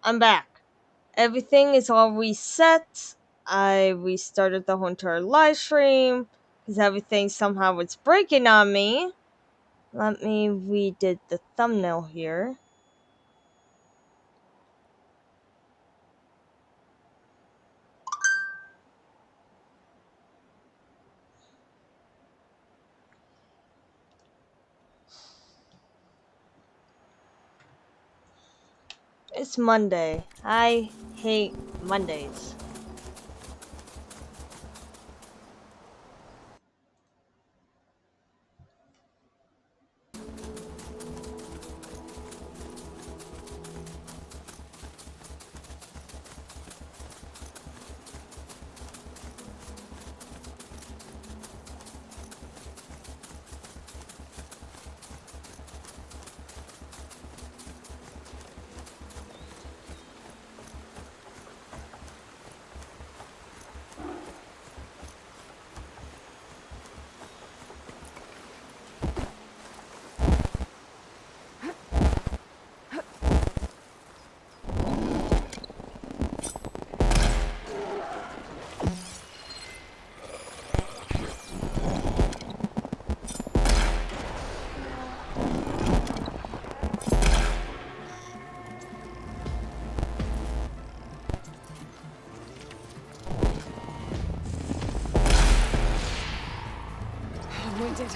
I'm back. Everything is all reset. I restarted the whole entire live stream because everything somehow was breaking on me. Let me redid the thumbnail here. It's Monday. I hate Mondays. I'm winded.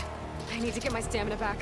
I need to get my stamina back.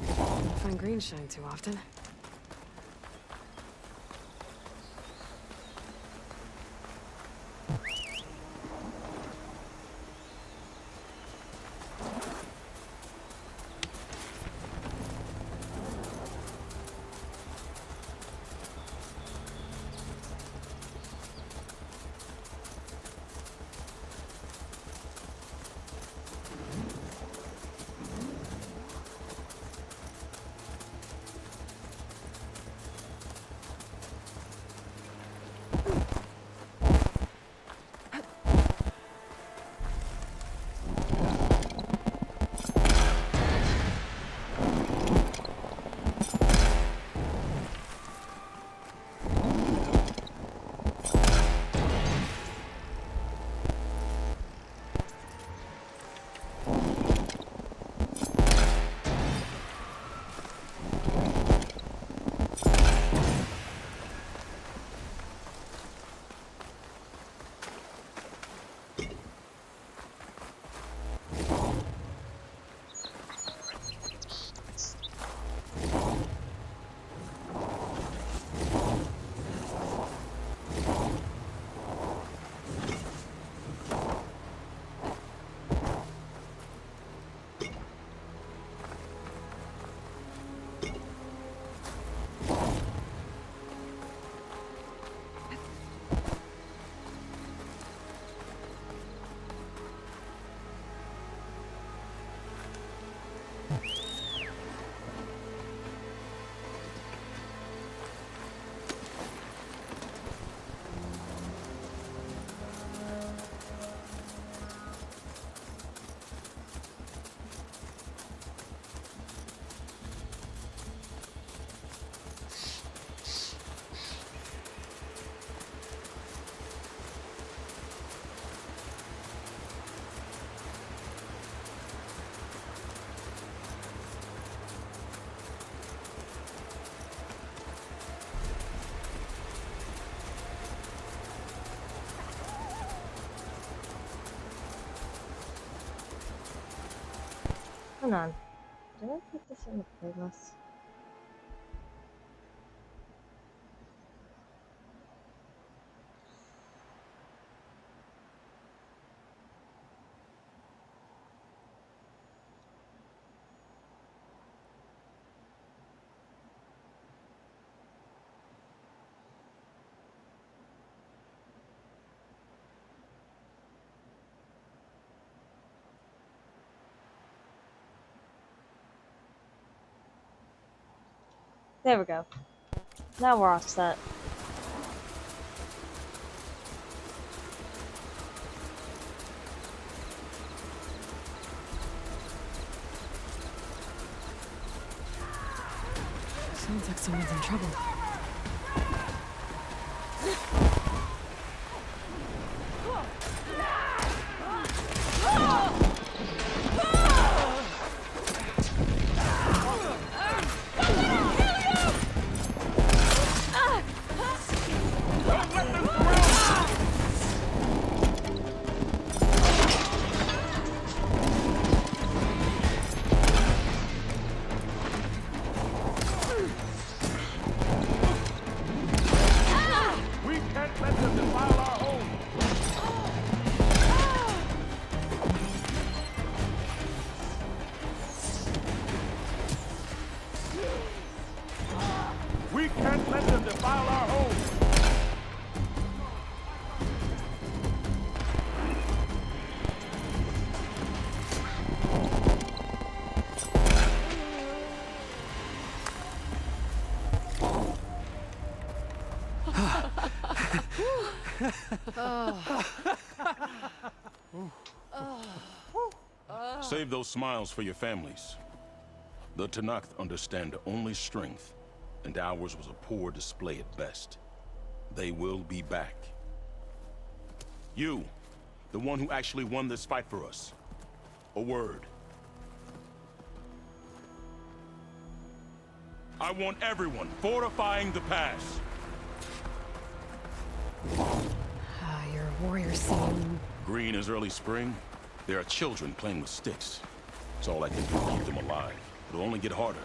Don't find green shine too often. Hold on. Did I put this in the playlist? There we go. Now we're all set. Sounds like someone's in trouble. We can't let them defile our home! Save those smiles for your families. The Tenakth understand only strength, and ours was a poor display at best. They will be back. You, the one who actually won this fight for us. A word. I want everyone fortifying the pass. You're a warrior, son. Green is early spring. There are children playing with sticks. It's all I can do to keep them alive. It'll only get harder.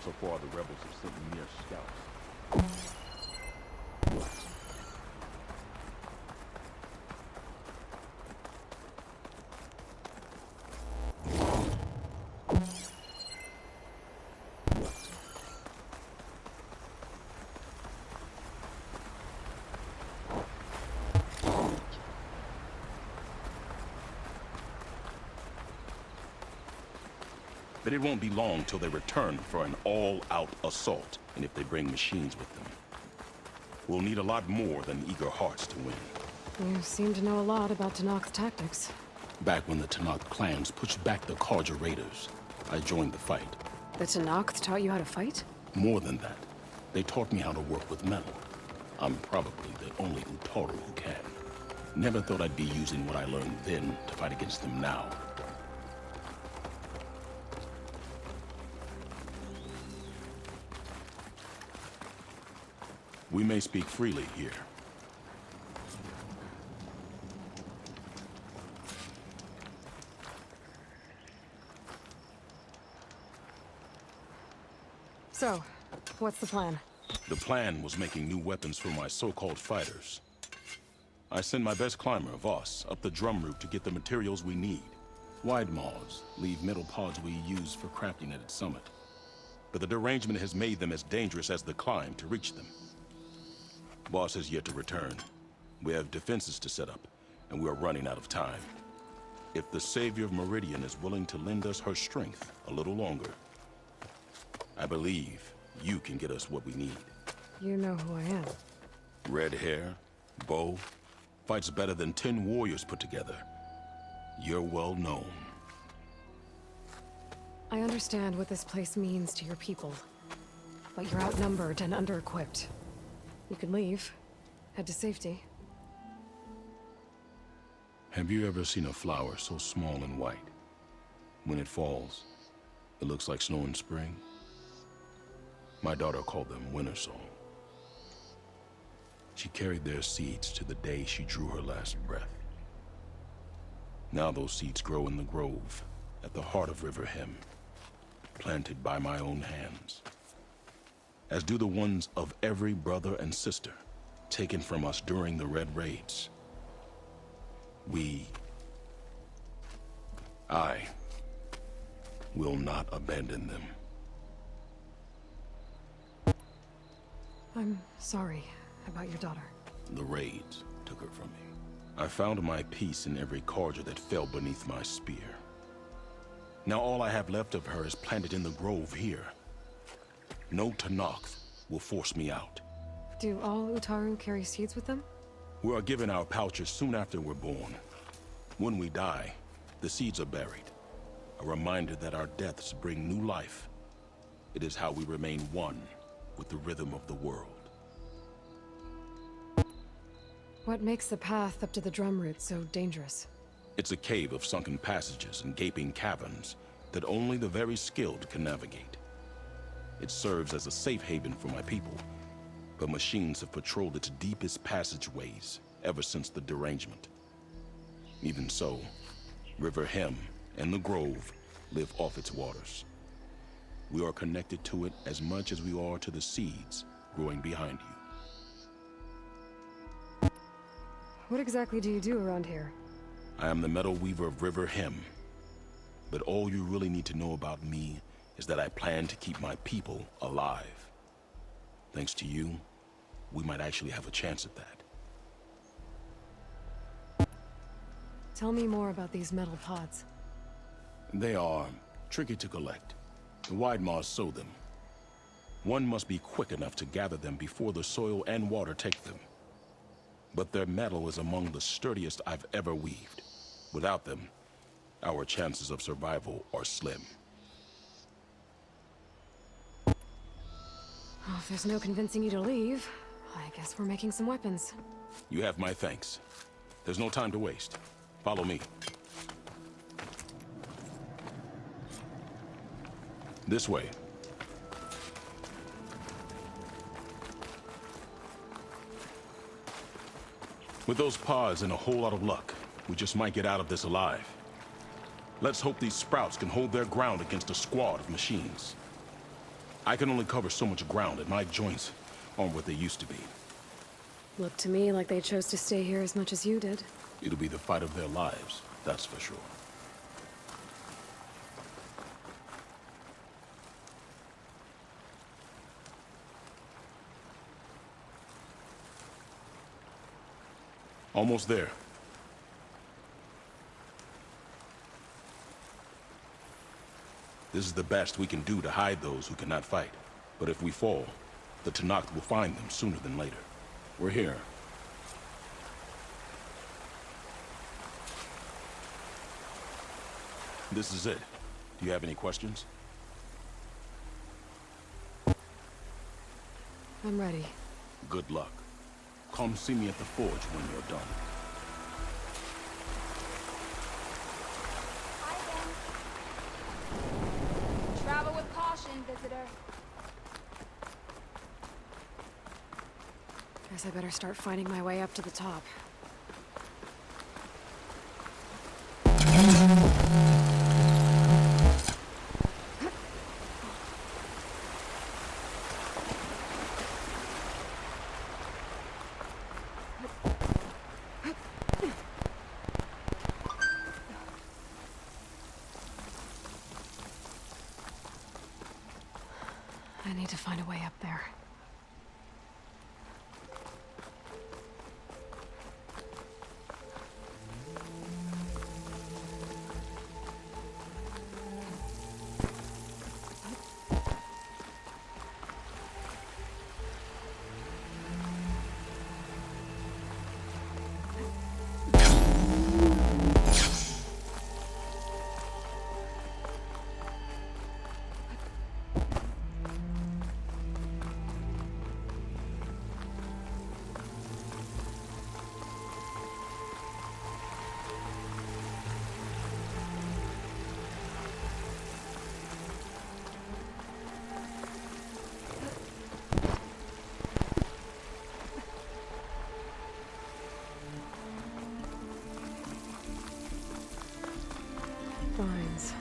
So far, the rebels have sent me mere scouts. But it won't be long till they return for an all-out assault, and if they bring machines with them. We'll need a lot more than eager hearts to win. You seem to know a lot about Tenakth's tactics. Back when the Tenakth clans pushed back the Carja raiders, I joined the fight. The Tenakth taught you how to fight? More than that, they taught me how to work with metal. I'm probably the only Utaru who can. Never thought I'd be using what I learned then to fight against them now. We may speak freely here. So, what's the plan? The plan was making new weapons for my so-called fighters. I send my best climber, Voss, up the drum route to get the materials we need. Wide maws leave metal pods we use for crafting at its summit. But the derangement has made them as dangerous as the climb to reach them. Boss has yet to return. We have defenses to set up, and we are running out of time. If the Savior of Meridian is willing to lend us her strength a little longer, I believe you can get us what we need. You know who I am. Red hair, bow, fights better than 10 warriors put together. You're well known. I understand what this place means to your people, but you're outnumbered and under-equipped. You can leave. Head to safety. Have you ever seen a flower so small and white? When it falls, it looks like snow in spring. My daughter called them winter song. She carried their seeds to the day she drew her last breath. Now those seeds grow in the grove, at the heart of River Hem. planted by my own hands, as do the ones of every brother and sister taken from us during the Red Raids. I will not abandon them. I'm sorry about your daughter. The raids took her from me. I found my peace in every Carja that fell beneath my spear. Now all I have left of her is planted in the grove here. No Tenakth will force me out. Do all Utaru carry seeds with them? We are given our pouches soon after we're born. When we die, the seeds are buried. A reminder that our deaths bring new life. It is how we remain one with the rhythm of the world. What makes the path up to the drum root so dangerous? It's a cave of sunken passages and gaping caverns that only the very skilled can navigate. It serves as a safe haven for my people, but machines have patrolled its deepest passageways ever since the derangement. Even so, River Hem and the Grove live off its waters. We are connected to it as much as we are to the seeds growing behind you. What exactly do you do around here? I am the Metal Weaver of River Hem. But all you really need to know about me is that I plan to keep my people alive. Thanks to you, we might actually have a chance at that. Tell me more about these metal pods. They are tricky to collect. The Widemaws sow them. One must be quick enough to gather them before the soil and water take them. But their metal is among the sturdiest I've ever weaved. Without them, our chances of survival are slim. Well, if there's no convincing you to leave, I guess we're making some weapons. You have my thanks. There's no time to waste. Follow me. This way. With those pods and a whole lot of luck, we just might get out of this alive. Let's hope these sprouts can hold their ground against a squad of machines. I can only cover so much ground, and my joints aren't what they used to be. Looked to me like they chose to stay here as much as you did. It'll be the fight of their lives, that's for sure. Almost there. This is the best we can do to hide those who cannot fight. But if we fall, the Tenakth will find them sooner than later. We're here. This is it. Do you have any questions? I'm ready. Good luck. Come see me at the forge when you're done. Hi again. Travel with caution, visitor. Guess I better start finding my way up to the top. I need to find a way up there. Vines.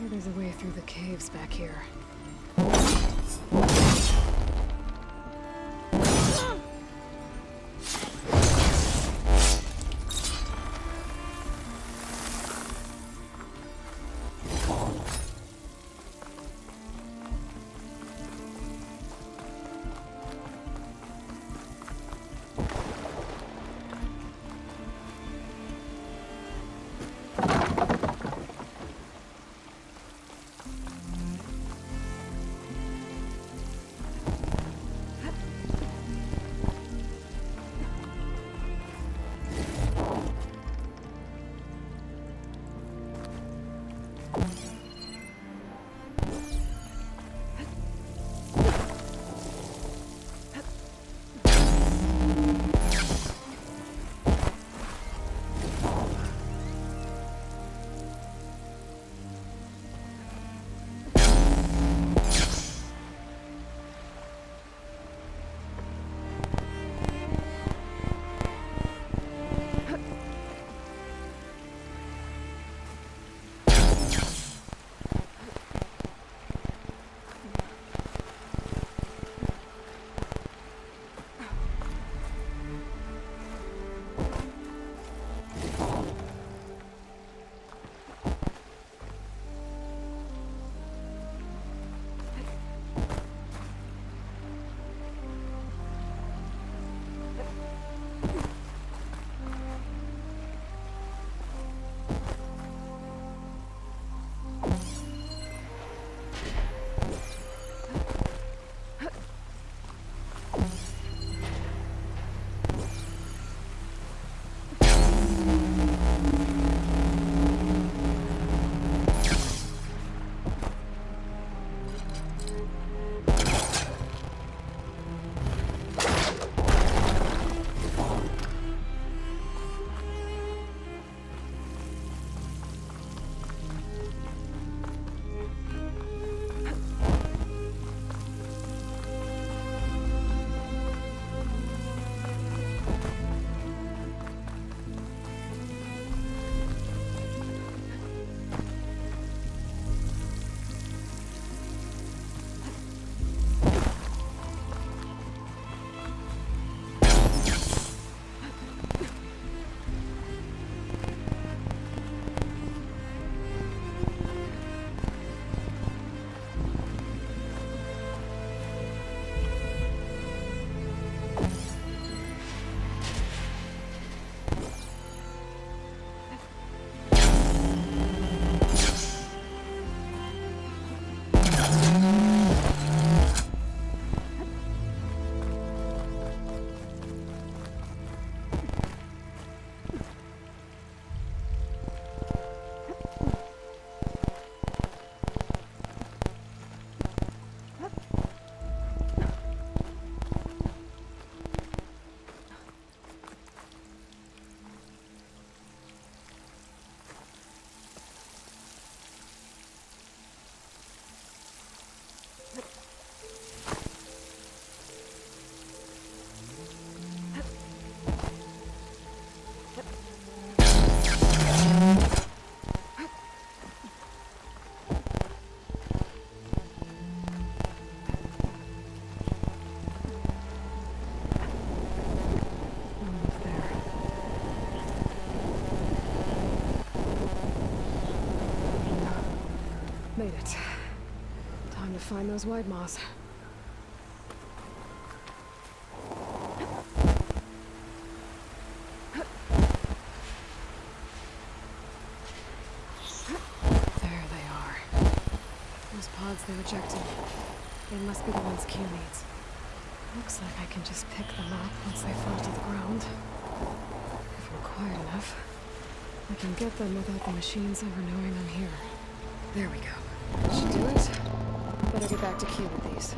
Maybe there's a way through the caves back here. Made it. Time to find those white moths. There they are. Those pods they rejected. They must be the ones Q needs. Looks like I can just pick them up once they fall to the ground. If we're quiet enough, I can get them without the machines ever knowing I'm here. There we go. Should do it. Better get back to Q with these.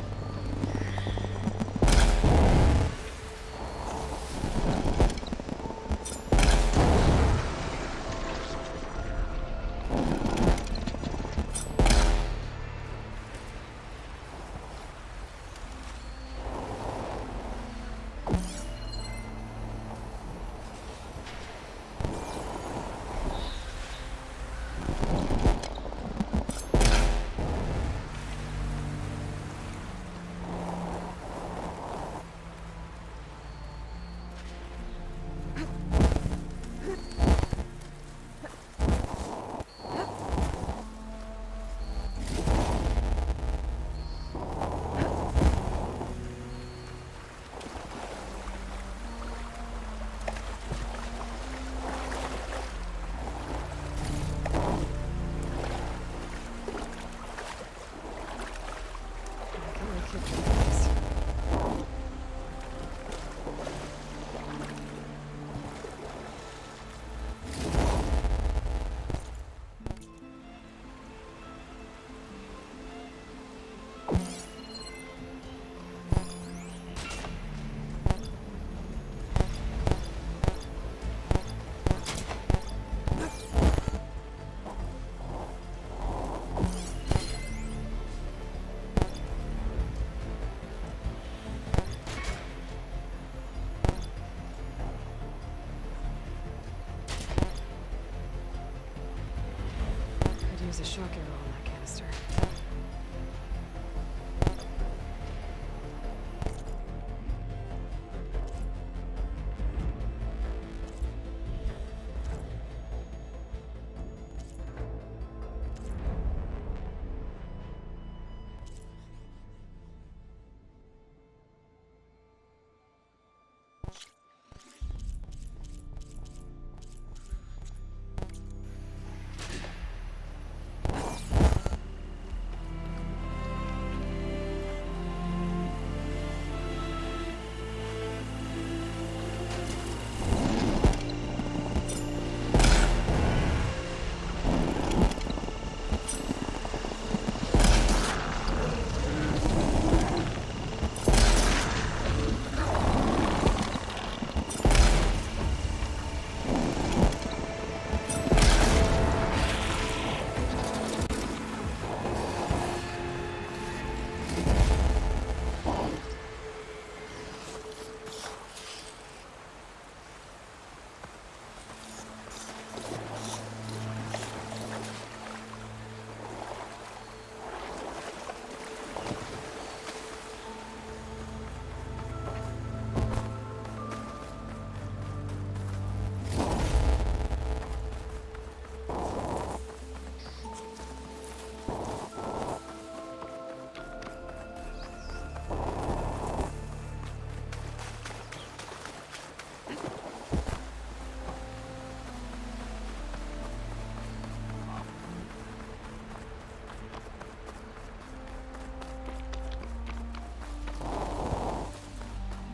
use a shock arrow on that canister.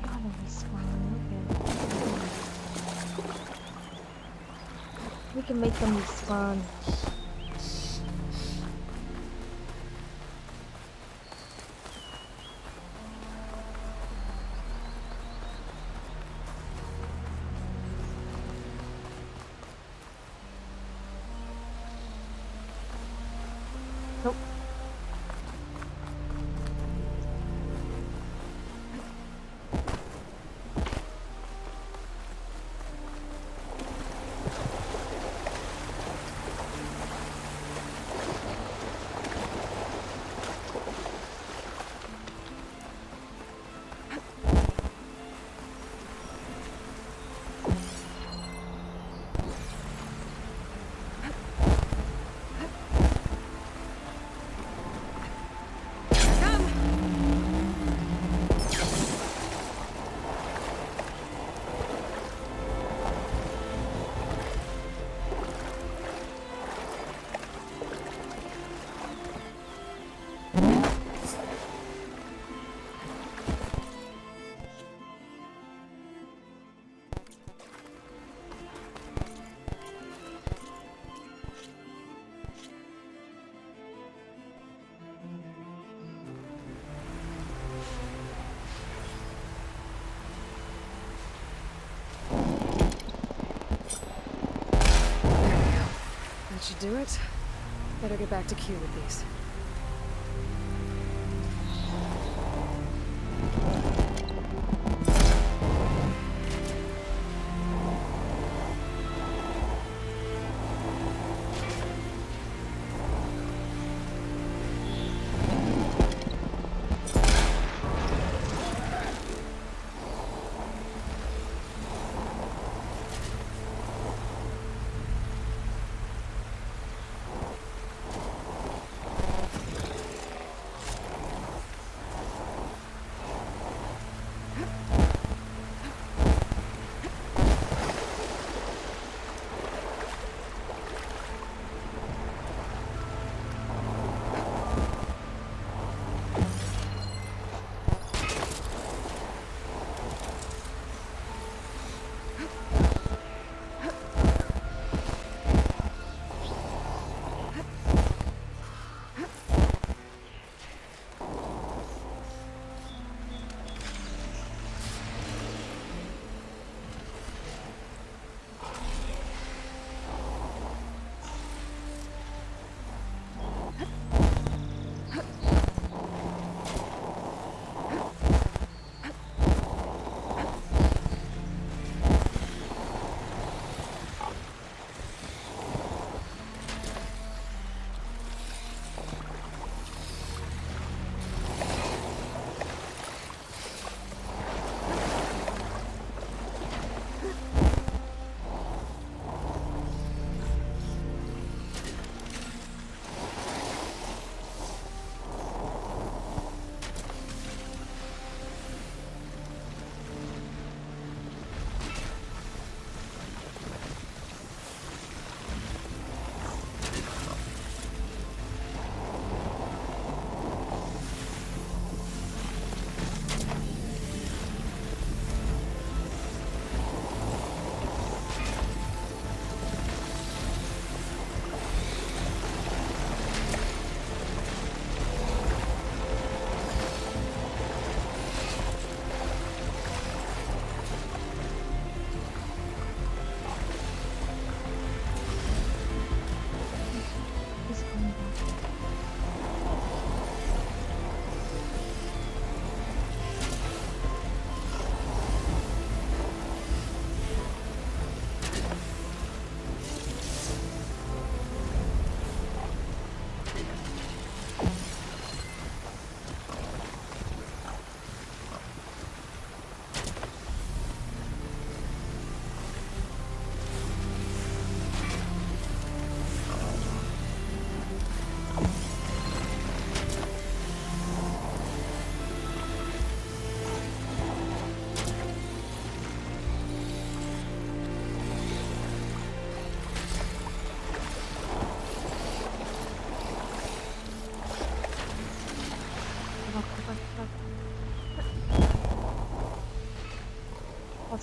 Gotta respawn. Okay. We can make them respawn. Nope. That should do it. Better get back to Q with these.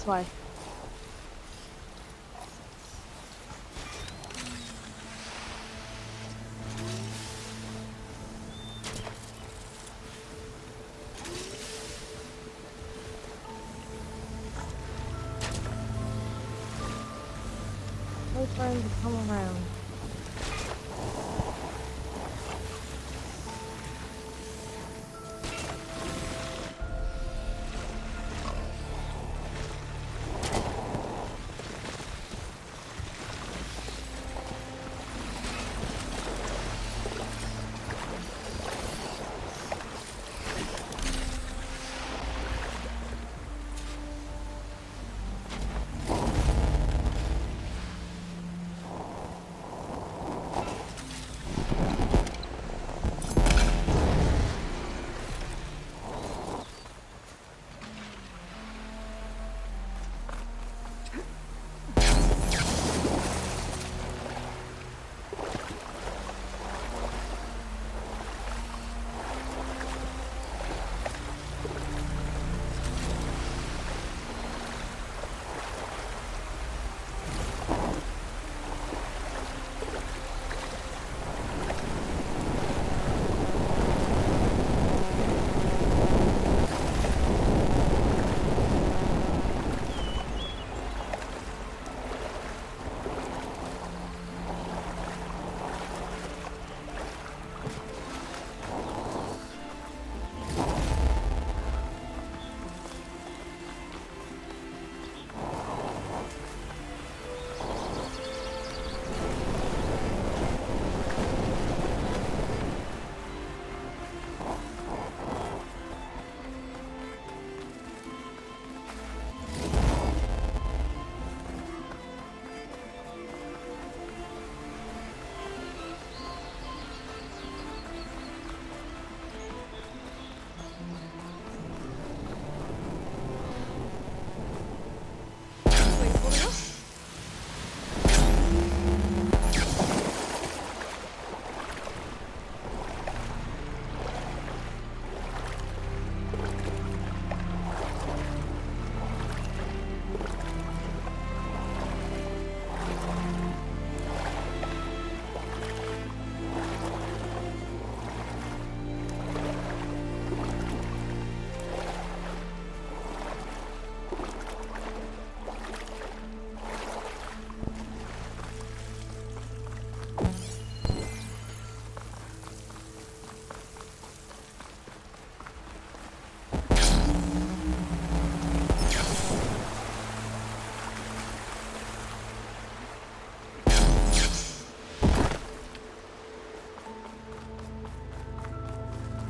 This way. Wait for him to come around.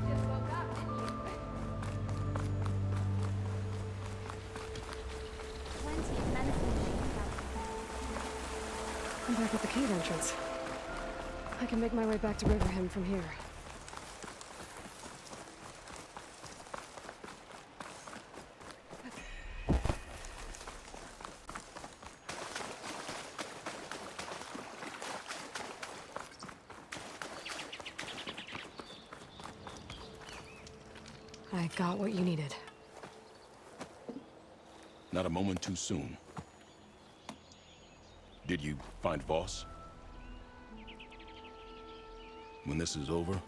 Just woke up, didn't you? Plenty of medicine machines out there. I'm back at the cave entrance. I can make my way back to Riverham from here. I got what you needed. Not a moment too soon. Did you find Voss? When this is over,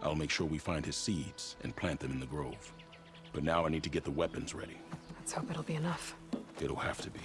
I'll make sure we find his seeds and plant them in the grove. But now I need to get the weapons ready. Let's hope it'll be enough. It'll have to be.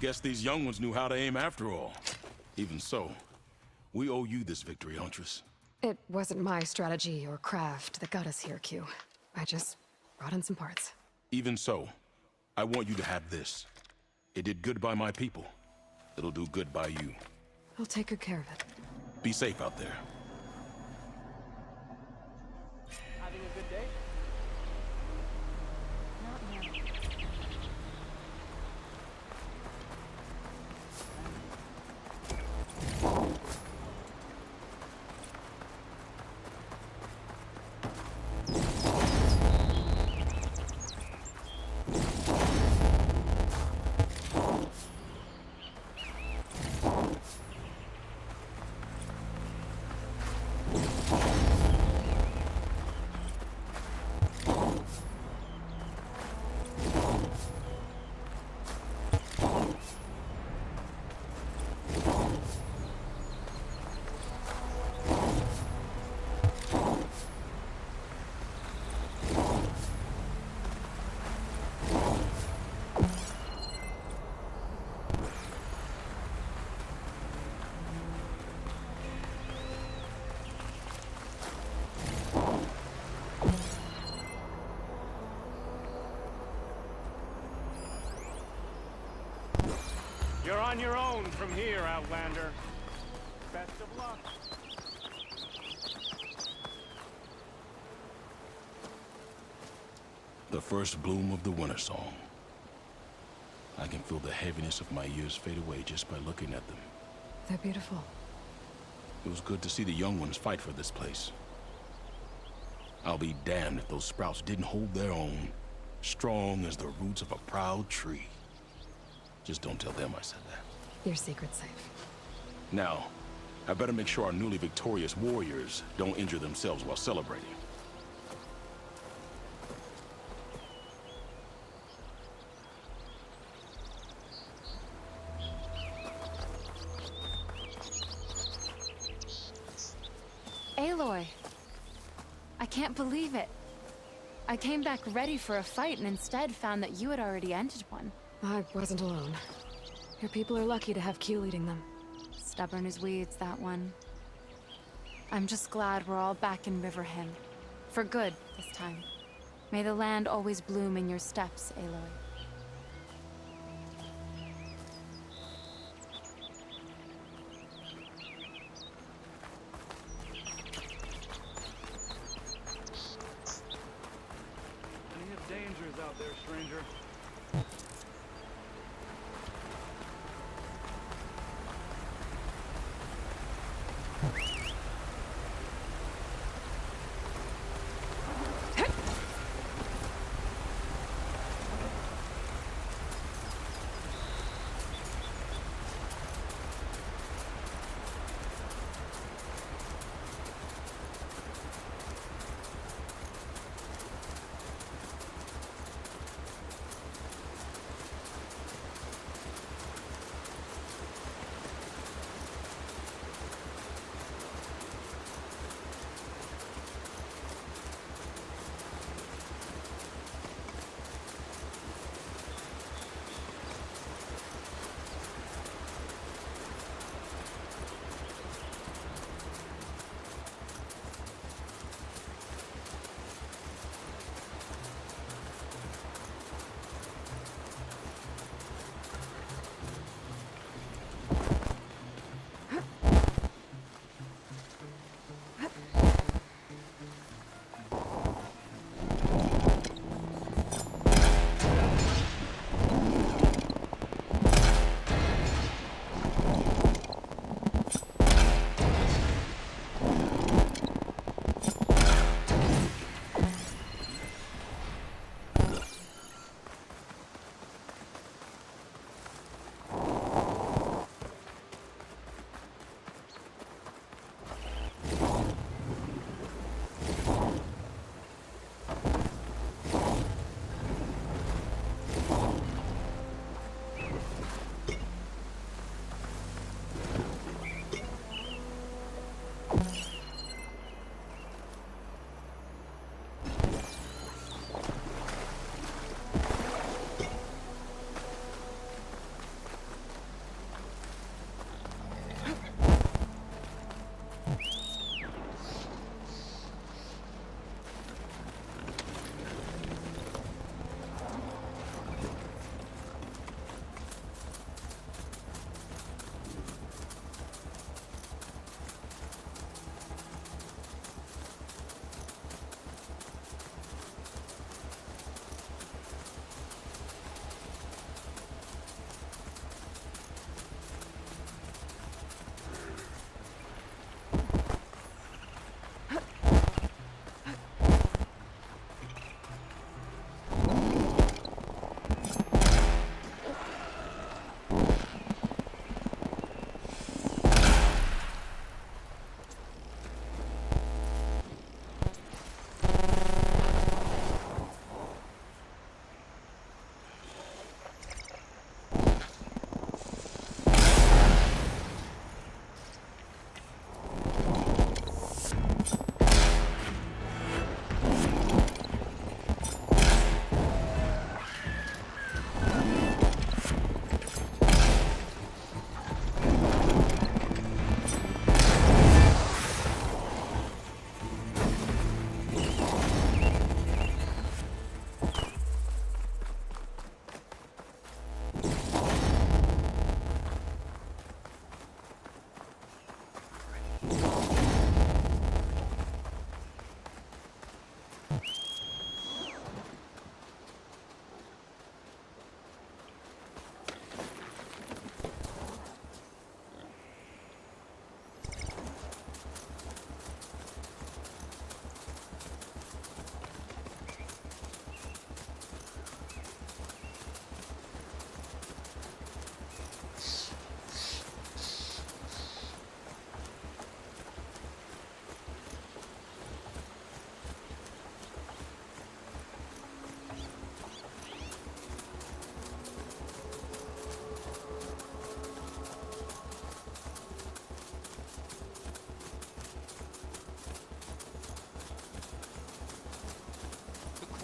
Guess these young ones knew how to aim after all. Even so, we owe you this victory, Huntress. It wasn't my strategy or craft that got us here, Q. I just brought in some parts. Even so, I want you to have this. It did good by my people. It'll do good by you. I'll take good care of it. Be safe out there. Having a good day? Not now. You're on your own from here, Outlander. Best of luck. The first bloom of the winter song. I can feel the heaviness of my years fade away just by looking at them. They're beautiful. It was good to see the young ones fight for this place. I'll be damned if those sprouts didn't hold their own, strong as the roots of a proud tree. Just don't tell them I said that. Your secret's safe. Now, I better make sure our newly victorious warriors don't injure themselves while celebrating. Aloy! I can't believe it. I came back ready for a fight and instead found that you had already ended one. I wasn't alone. Your people are lucky to have Q leading them. Stubborn as weeds, that one. I'm just glad we're all back in Riverhymn. For good, this time. May the land always bloom in your steps, Aloy. Plenty of dangers out there, stranger.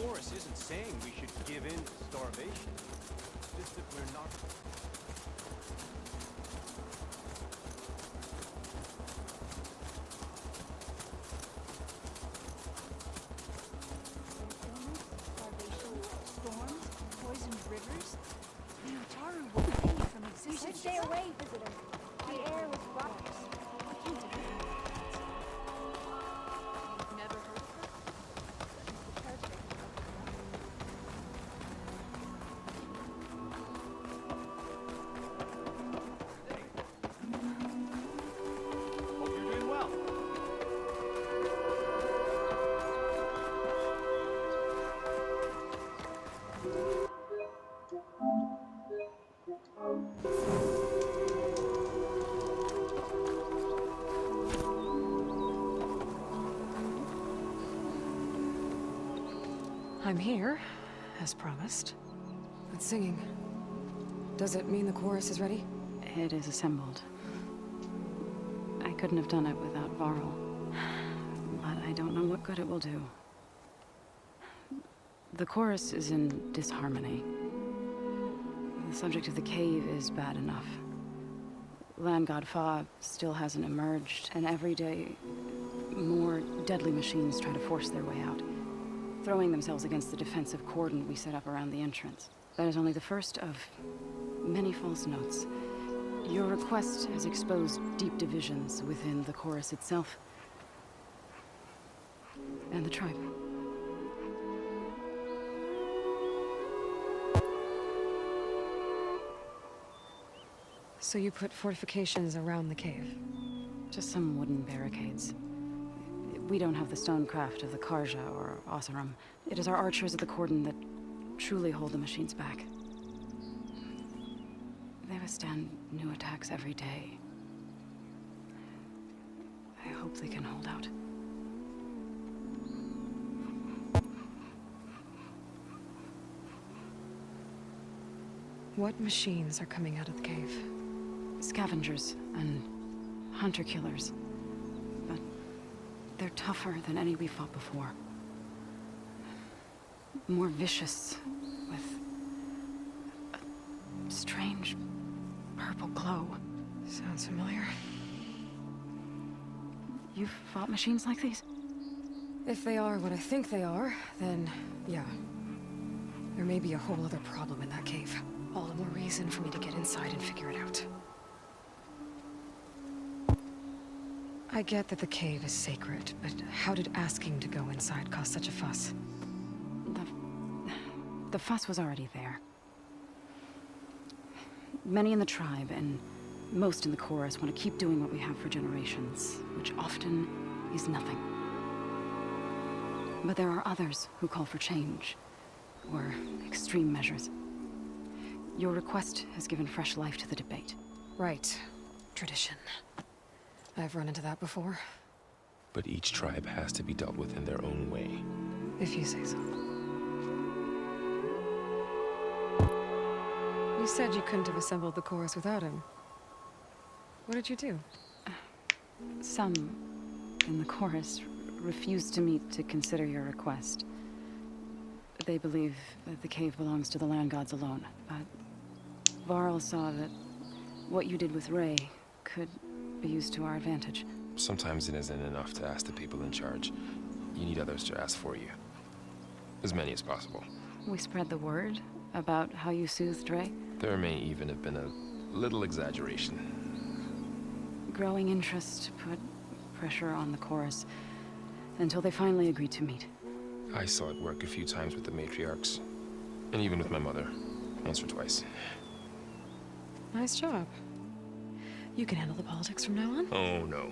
chorus isn't saying we should give in to starvation. Just that we're not. Starvation, storms, poisoned rivers. Minotauru will fade from existence. Stay away, visitors. The air was rocks. I can't deny it. Never heard of her? The caretaker of the rock. Hope you're doing well. I'm here, as promised. But singing. Does it mean the chorus is ready? It is assembled. I couldn't have done it without Varl. But I don't know what good it will do. The chorus is in disharmony. The subject of the cave is bad enough. Land God Fa still hasn't emerged, and every day, more deadly machines try to force their way out, throwing themselves against the defensive cordon we set up around the entrance. That is only the first of many false notes. Your request has exposed deep divisions within the chorus itself and the tribe. So you put fortifications around the cave? Just some wooden barricades. We don't have the stonecraft of the Karja or Oseram. It is our archers at the cordon that truly hold the machines back. They withstand new attacks every day. I hope they can hold out. What machines are coming out of the cave? Scavengers and hunter-killers. But they're tougher than any we fought before. More vicious, with a strange purple glow. Sounds familiar. You've fought machines like these? If they are what I think they are, then yeah. There may be a whole other problem in that cave. All the more reason for me to get inside and figure it out. I get that the cave is sacred, but how did asking to go inside cause such a fuss? The fuss was already there. Many in the tribe, and most in the chorus, want to keep doing what we have for generations, which often is nothing. But there are others who call for change, or extreme measures. Your request has given fresh life to the debate. Right. Tradition. I've run into that before. But each tribe has to be dealt with in their own way. If you say so. You said you couldn't have assembled the chorus without him. What did you do? Some in the chorus refused to meet to consider your request. They believe that the cave belongs to the land gods alone, but Varl saw that what you did with Ray could be used to our advantage. Sometimes it isn't enough to ask the people in charge. You need others to ask for you. As many as possible. We spread the word about how you soothed Ray. There may even have been a little exaggeration. Growing interest put pressure on the chorus until they finally agreed to meet. I saw it work a few times with the matriarchs. And even with my mother. Once or twice. Nice job. You can handle the politics from now on? Oh no.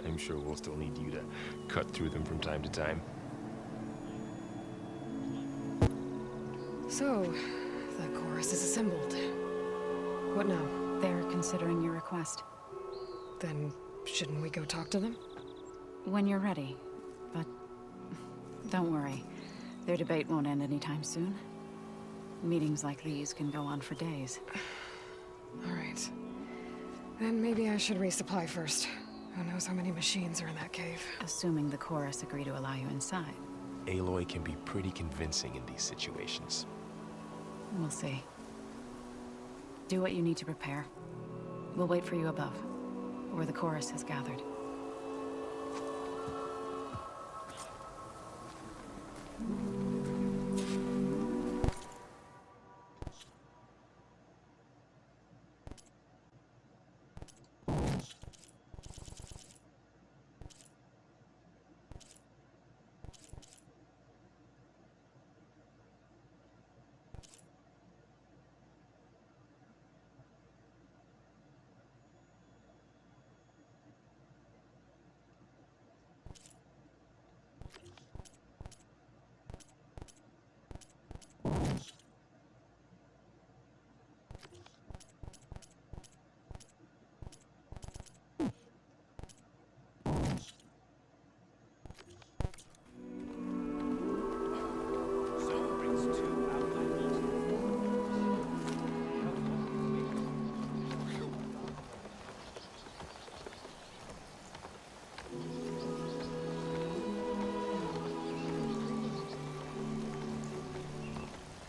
I'm sure we'll still need you to cut through them from time to time. So, the chorus is assembled. What now? They're considering your request. Then, shouldn't we go talk to them? When you're ready. But don't worry. Their debate won't end anytime soon. Meetings like these can go on for days. All right. Then maybe I should resupply first. Who knows how many machines are in that cave? Assuming the chorus agree to allow you inside. Aloy can be pretty convincing in these situations. We'll see. Do what you need to prepare. We'll wait for you above, where the chorus has gathered.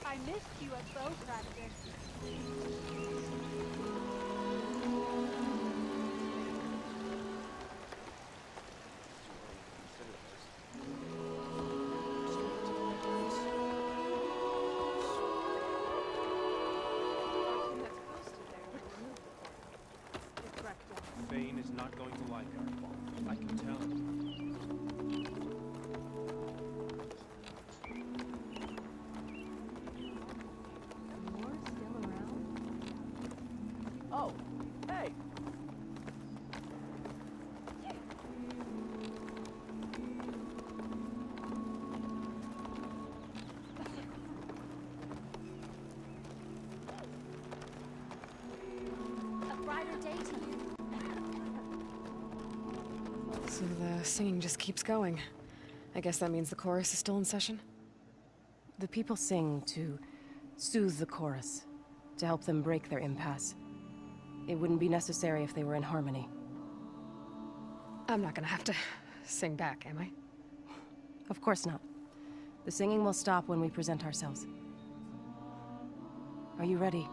I missed you at bow practice. Thane is not going to like our fall. I can tell. More still around? Oh, hey! A brighter day to you. So the singing just keeps going. I guess that means the chorus is still in session? The people sing to soothe the chorus, to help them break their impasse. It wouldn't be necessary if they were in harmony. I'm not gonna have to sing back, am I? Of course not. The singing will stop when we present ourselves. Are you ready?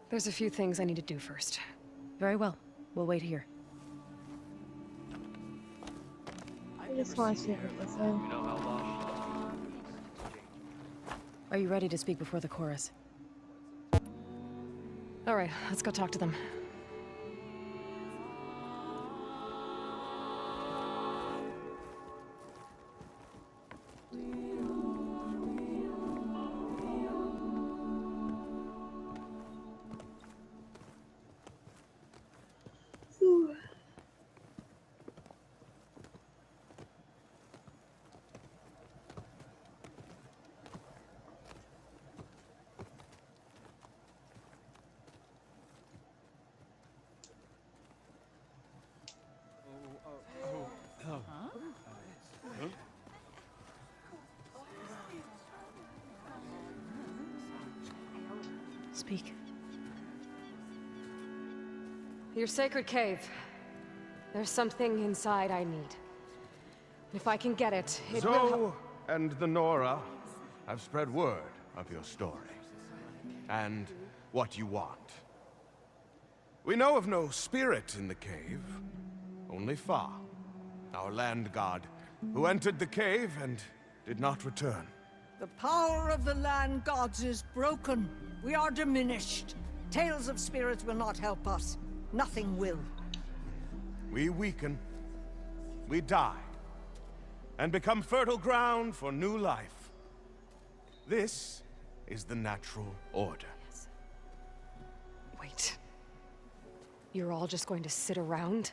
There's a few things I need to do first. Very well. We'll wait here. I just want to see everything. Are you ready to speak before the chorus? All right, let's go talk to them. Speak. Your sacred cave. There's something inside I need. If I can get it, it will help. Zoe and the Nora have spread word of your story. And what you want. We know of no spirit in the cave. Only Fa, our land god, who entered the cave and did not return. The power of the land gods is broken. We are diminished. Tales of spirits will not help us. Nothing will. We weaken. We die. And become fertile ground for new life. This is the natural order. Wait. You're all just going to sit around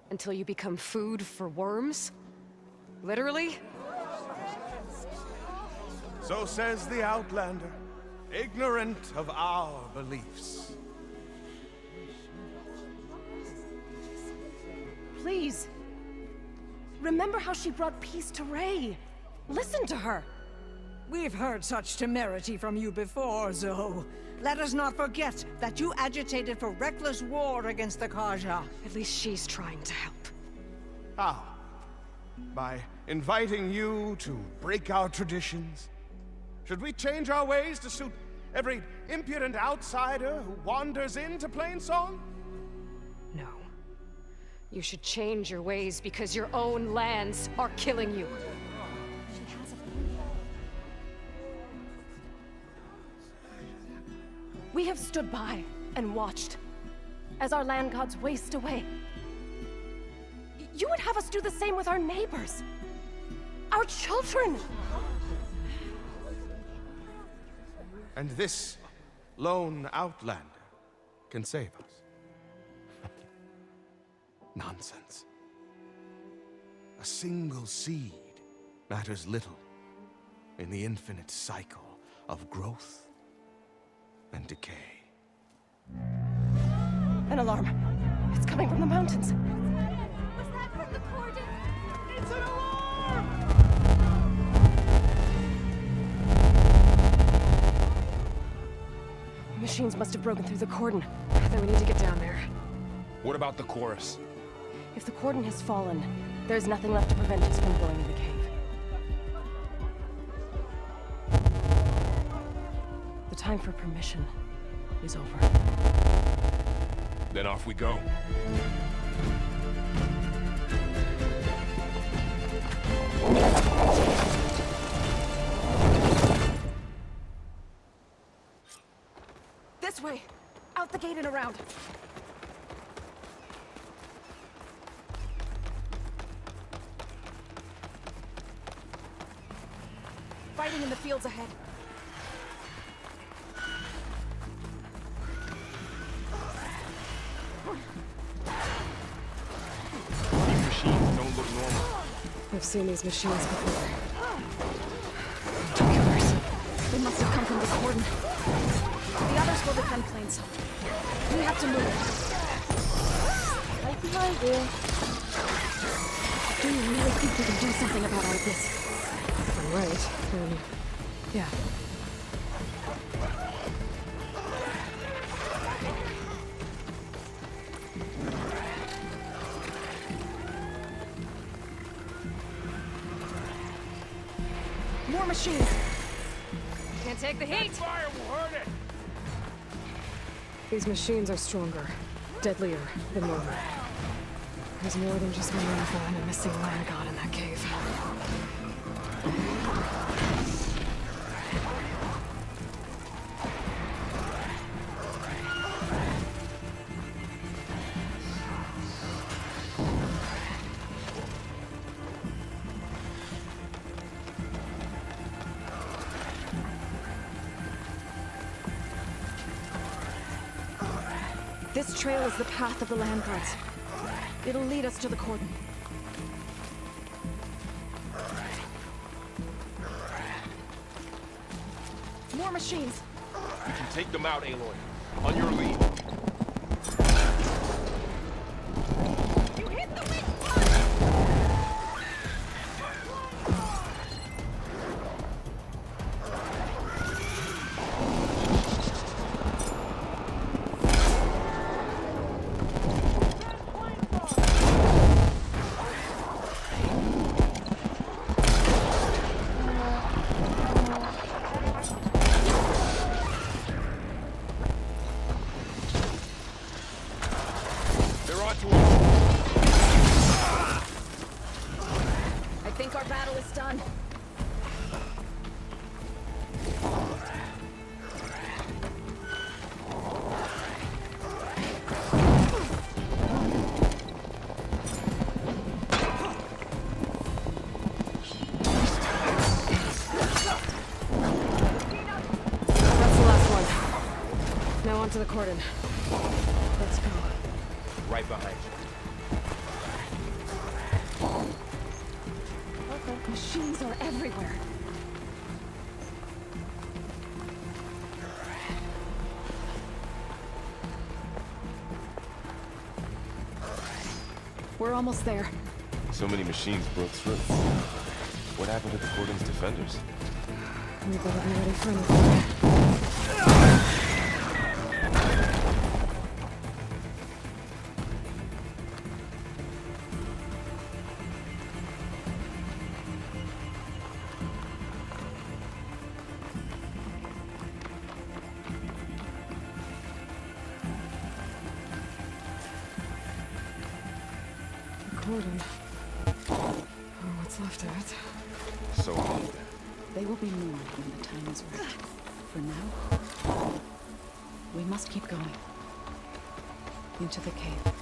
until you become food for worms? Literally? So says the Outlander, ignorant of our beliefs. Please. Remember how she brought peace to Ray. Listen to her. We've heard such temerity from you before, Zoe. Let us not forget that you agitated for reckless war against the Carja. At least she's trying to help. How? By inviting you to break our traditions? Should we change our ways to suit every impudent outsider who wanders into Plainsong? No. You should change your ways because your own lands are killing you. We have stood by and watched as our land gods waste away. You would have us do the same with our neighbors, our children. And this lone outlander can save us. Nonsense. A single seed matters little in the infinite cycle of growth and decay. An alarm. It's coming from the mountains. Was that from the cordon? It's an alarm! Machines must have broken through the cordon. Then we need to get down there. What about the chorus? If the cordon has fallen, there's nothing left to prevent us from going in the cave. The time for permission is over. Then off we go. This way! Out the gate and around! Fighting in the fields ahead. These machines don't look normal. I've seen these machines before. Two killers. They must have come from the cordon. The others will defend Plainsong. We have to move. Like an idea. Do you really think we can do something about all of this? If I'm right, then... yeah. More machines! Can't take the heat! Fire will hurt it! These machines are stronger, deadlier than normal. There's more than just one rifle and a missing land god in that cave. This trail is the path of the land gods. It'll lead us to the cordon. More machines! You can take them out, Aloy. On your lead. You hit the weak They're on to us. I think our battle is done. That's the last one. Now onto the cordon. Let's go. Right behind you. Machines are everywhere. We're almost there. So many machines broke through. What happened to the cordon's defenders? We better be ready for anything. Jordan. Or what's left of it. So long. They will be more when the time is right. For now, we must keep going. Into the cave.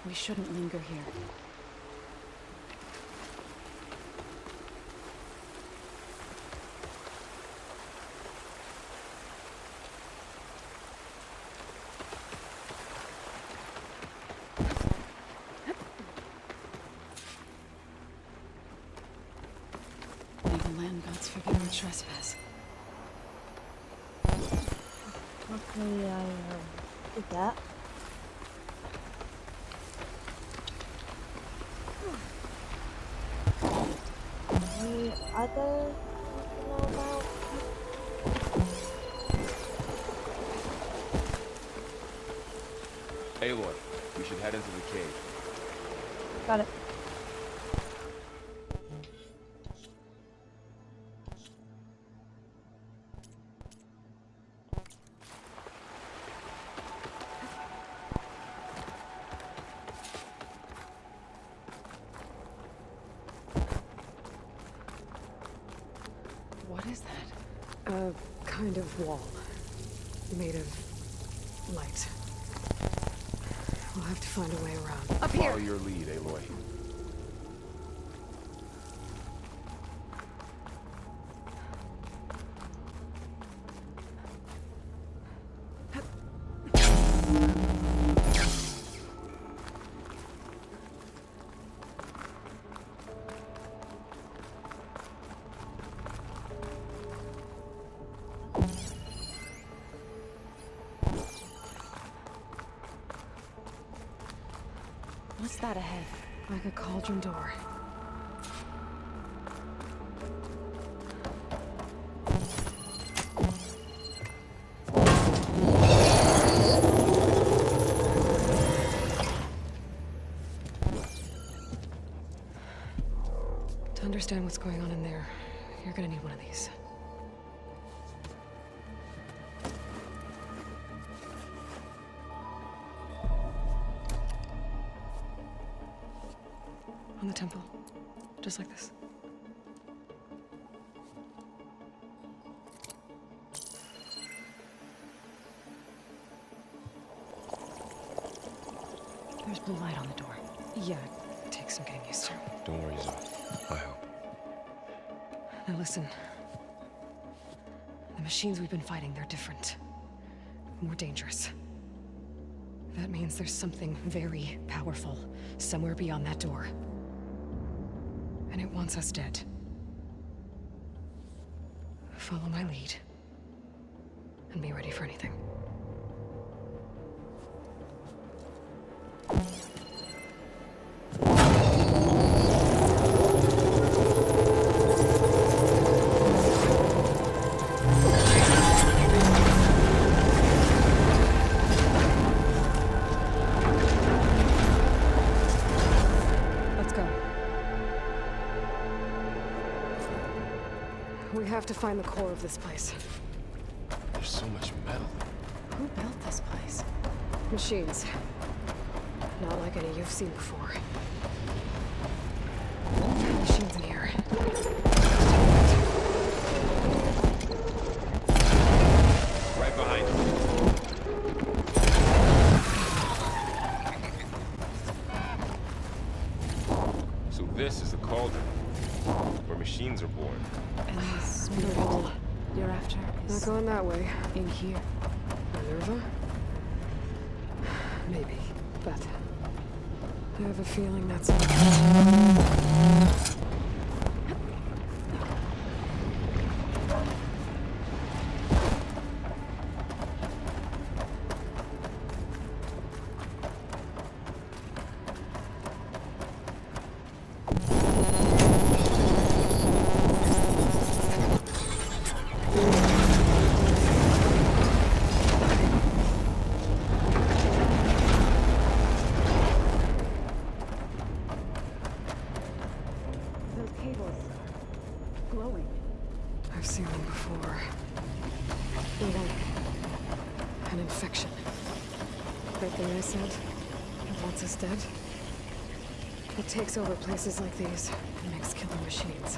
We shouldn't linger here. May the land gods forgive our trespass. Luckily, I did that. Any other to know about? Aloy, we should head into the cave. Got it. What is that? A kind of wall. Made of light. We'll have to find a way around. Up here! Follow your lead, Aloy. What's that ahead? Like a cauldron door. To understand what's going on in there, you're gonna need one of these. On the temple. Just like this. There's blue light on the door. Yeah, it takes some getting used to. Don't worry, Zoe. I help. Now listen. The machines we've been fighting, they're different. More dangerous. That means there's something very powerful somewhere beyond that door. And it wants us dead. Follow my lead. And be ready for anything. We have to find the core of this place. There's so much metal. Who built this place? Machines. Not like any you've seen before. Machines in here. Right behind you. So So this is the cauldron, where machines are born. And the spirit you're after Not is going that way. in here. Minerva? Maybe, but I have a feeling that's not those cables glowing. I've seen them before. Even an infection. That thing I said that wants us dead. It takes over places like these and makes killer machines.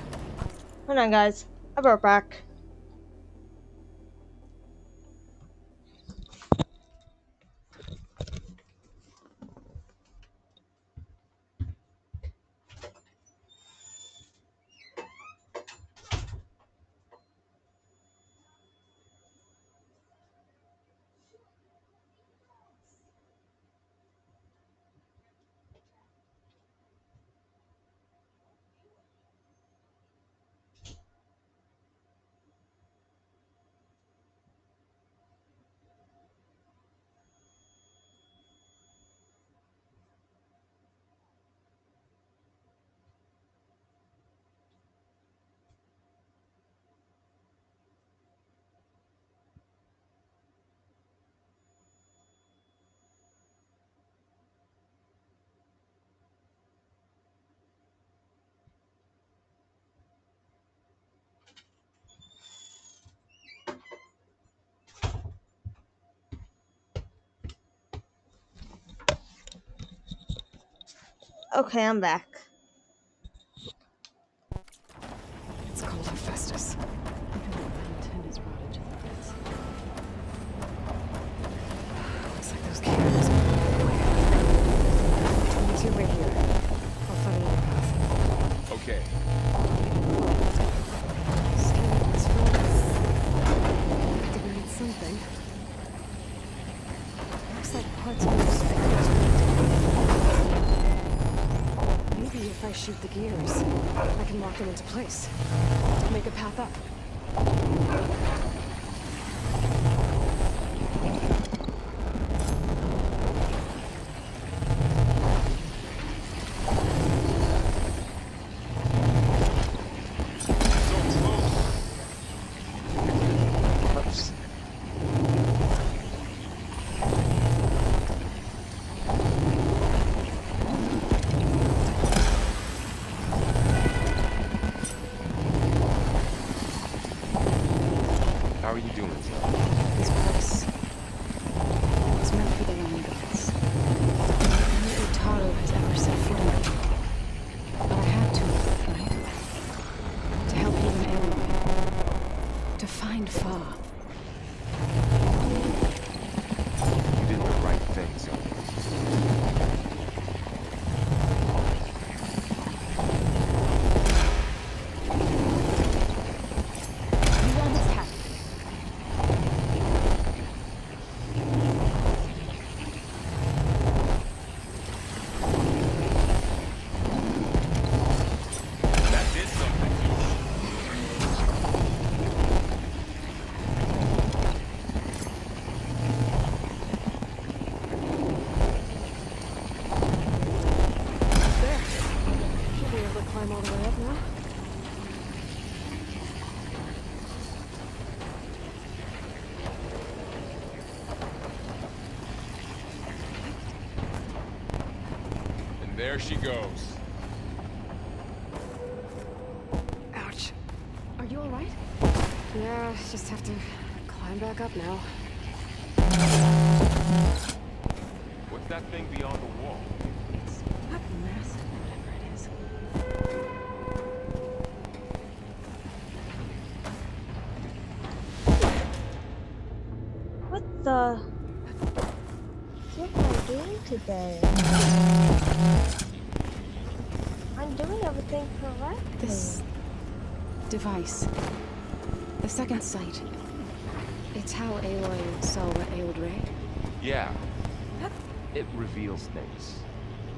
Hold on, guys. I'll be right back. Okay, I'm back. It's called Hephaestus. Valentin is rotted to the bits. Looks like those cannons. You two wait here. I'll find another path. Okay. Scanning this road. Activate something. Looks like parts of those figures. Maybe if I shoot the gears, I can lock them into place. Make a path up. How are you doing? This place was meant for the land gods. Only Utaru has ever set foot in it. But I had to, right? To help even Aloy. To find Fa. You did the right thing, Zoe. You almost had it. That did something. There. Should be able to climb all the way up now. And there she goes. Ouch. Are you alright? Yeah, just have to climb back up now. What's that thing beyond the wall? It's not massive, whatever it is. What the? What am I doing today? I I'm doing everything correctly. This device. The second sight. It's how Aloy saw what ailed Ray. Yeah. It reveals things.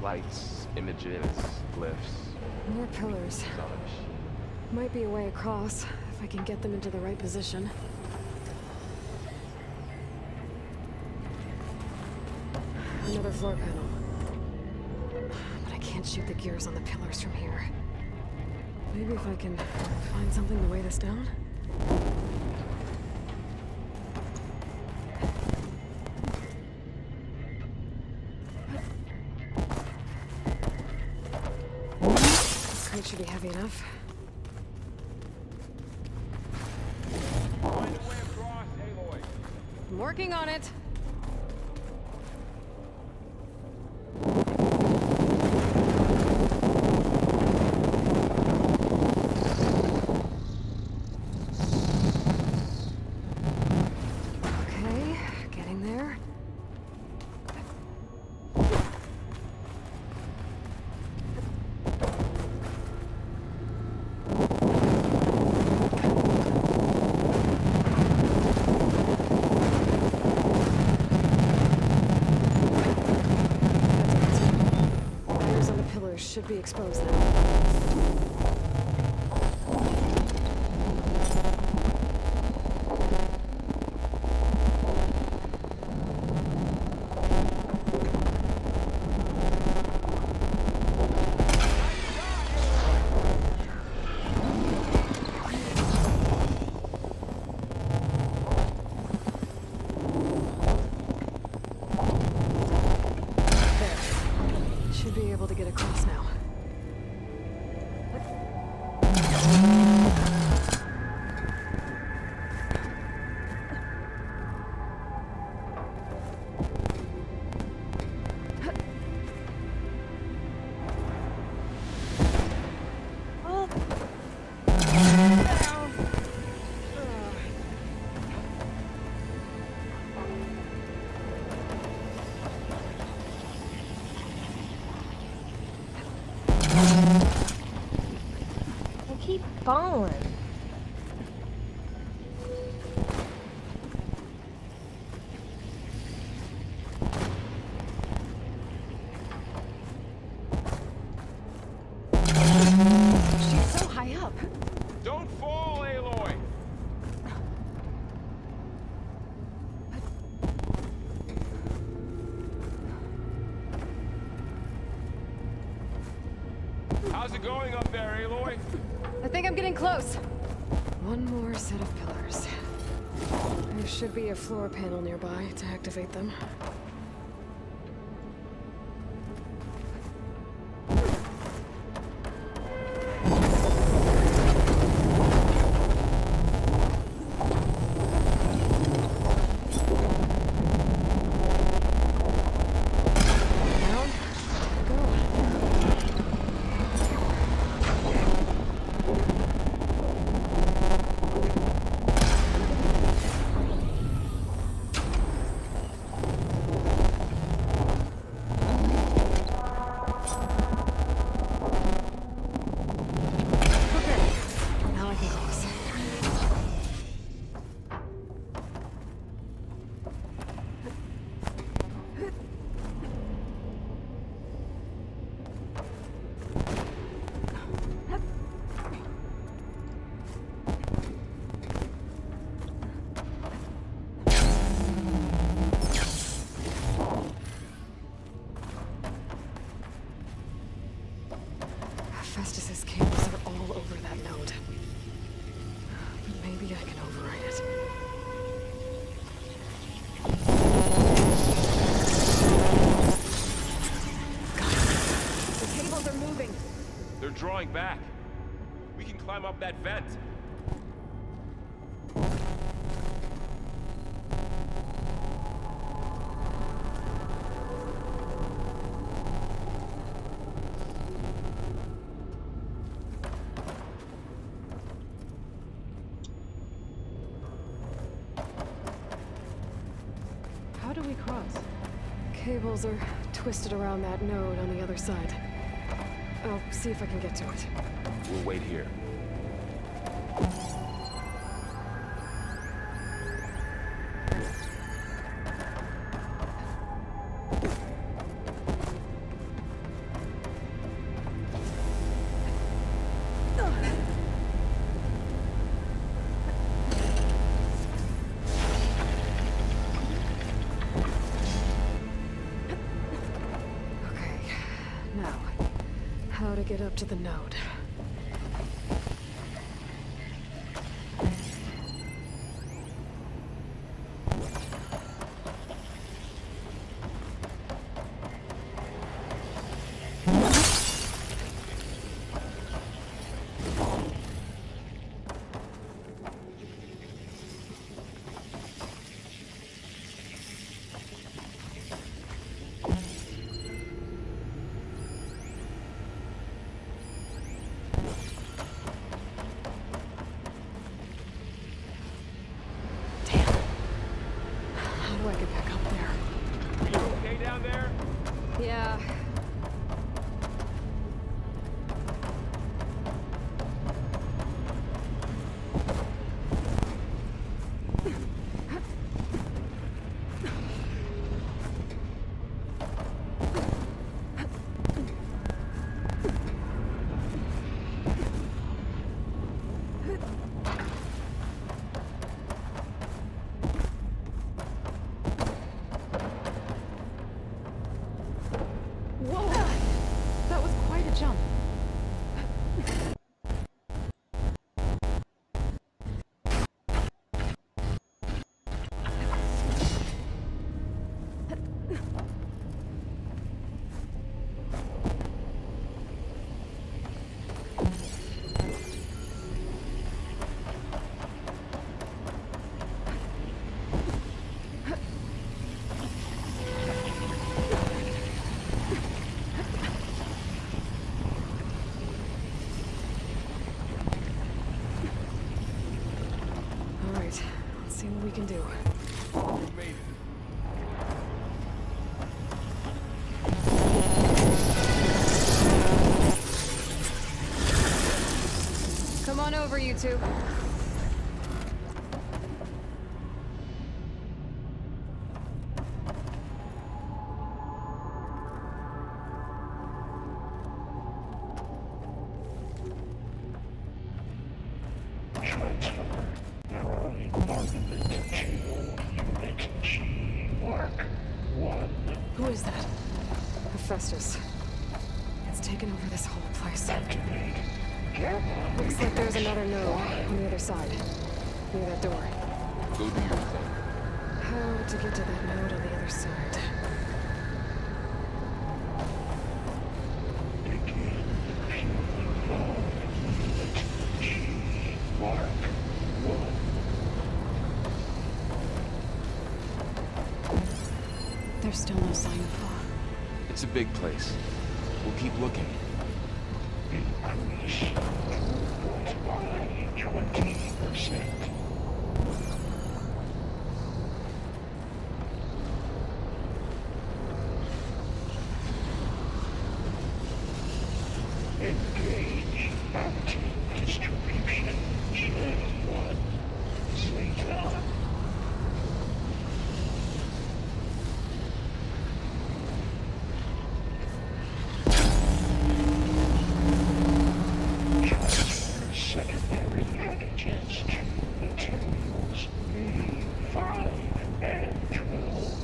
Lights, images, glyphs. More pillars. Might be a way across, if I can get them into the right position. Another floor panel. But I can't shoot the gears on the pillars from here. Maybe if I can find something to weigh this down? This crate should be heavy enough. Find a way across, Aloy. I'm working on it. Okay, getting there. Wires on the pillars should be exposed now. Should be able to get across now. Oh. I keep falling. She's so high up. Don't fall, Aloy! How's it going up there, Aloy? I think I'm getting close. One more set of pillars. There should be a floor panel nearby to activate them. Down. Go. Okay. Now I can cross. Festus's cables are all over that node. But maybe I can override it. Got it. The cables are moving. They're drawing back. We can climb up that vent. How do we cross? Cables are twisted around that node on the other side. I'll see if I can get to it. We'll wait here. Okay, now, how to get up to the node. How do I get back up there? You okay down there? Yeah. Whoa! That was quite a jump. All right, let's see what we can do. We made it. Come on over, you two. Who is that? Hephaestus. It's taken over this whole place. Looks like there's another node on the other side. Near that door. Go do your thing. How to get to that node on the other side? There's still no sign of Fa. It's a big place. We'll keep looking. Increase 20%. Engage anti-distribution. Channel 1. Zeta. Transfer secondary antigens to materials B5 and 12.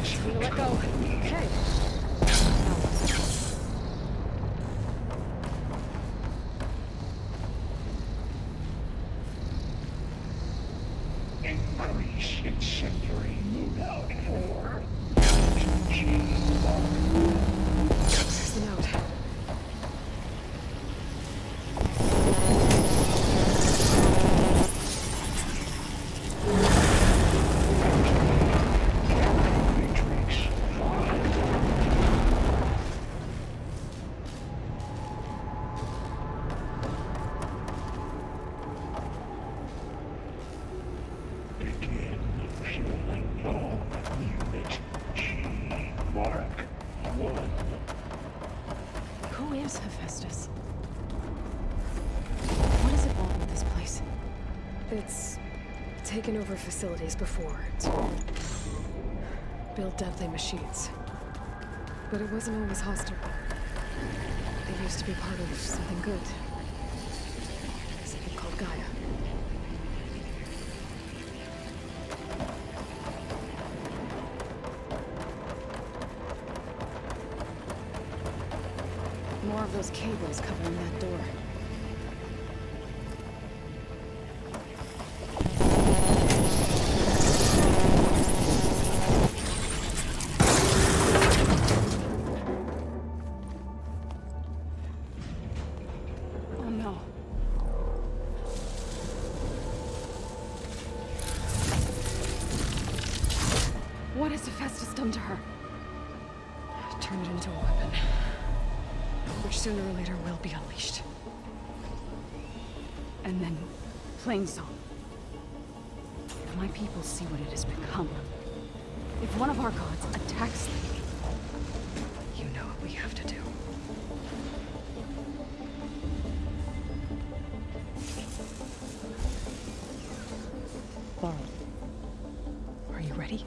I'm gonna let go. Okay. Increase incendiary moon out for There's the note. Begin fueling home unit G Mark 1. Who is Hephaestus? What does it want with this place? It's taken over facilities before to build deadly machines. But it wasn't always hostile. It used to be part of something good. Something called Gaia. More of those cables covering that door. Oh no. What has Hephaestus done to her? Turn it into a weapon. Which sooner or later will be unleashed. And then, Plainsong. If my people see what it has become, if one of our gods attacks them, you know what we have to do. Laurel, are you ready?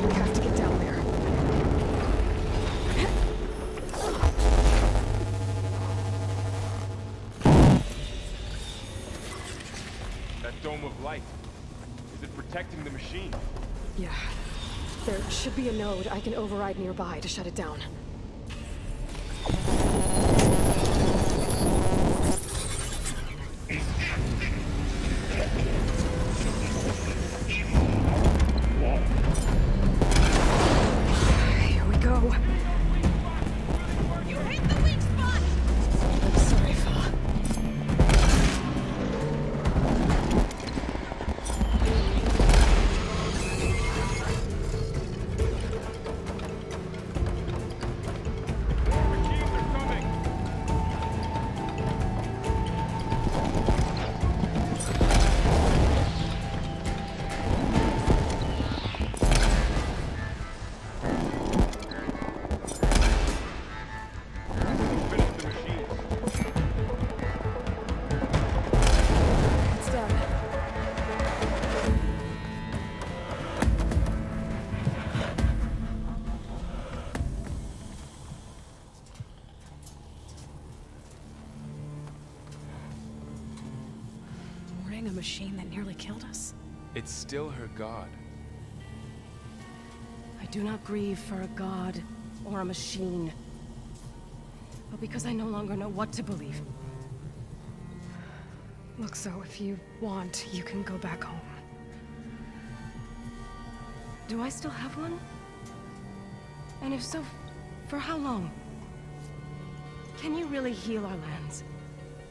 We have to get down there. That dome of light. Is it protecting the machine? Yeah. There should be a node I can override nearby to shut it down. Here we go. You hit the weak spot! I'm sorry, fella. It's done. Warning a machine that nearly killed us. It's still her god. I do not grieve for a god or a machine, but because I no longer know what to believe. Look, so if you want, you can go back home. Do I still have one? And if so, for how long? Can you really heal our lands?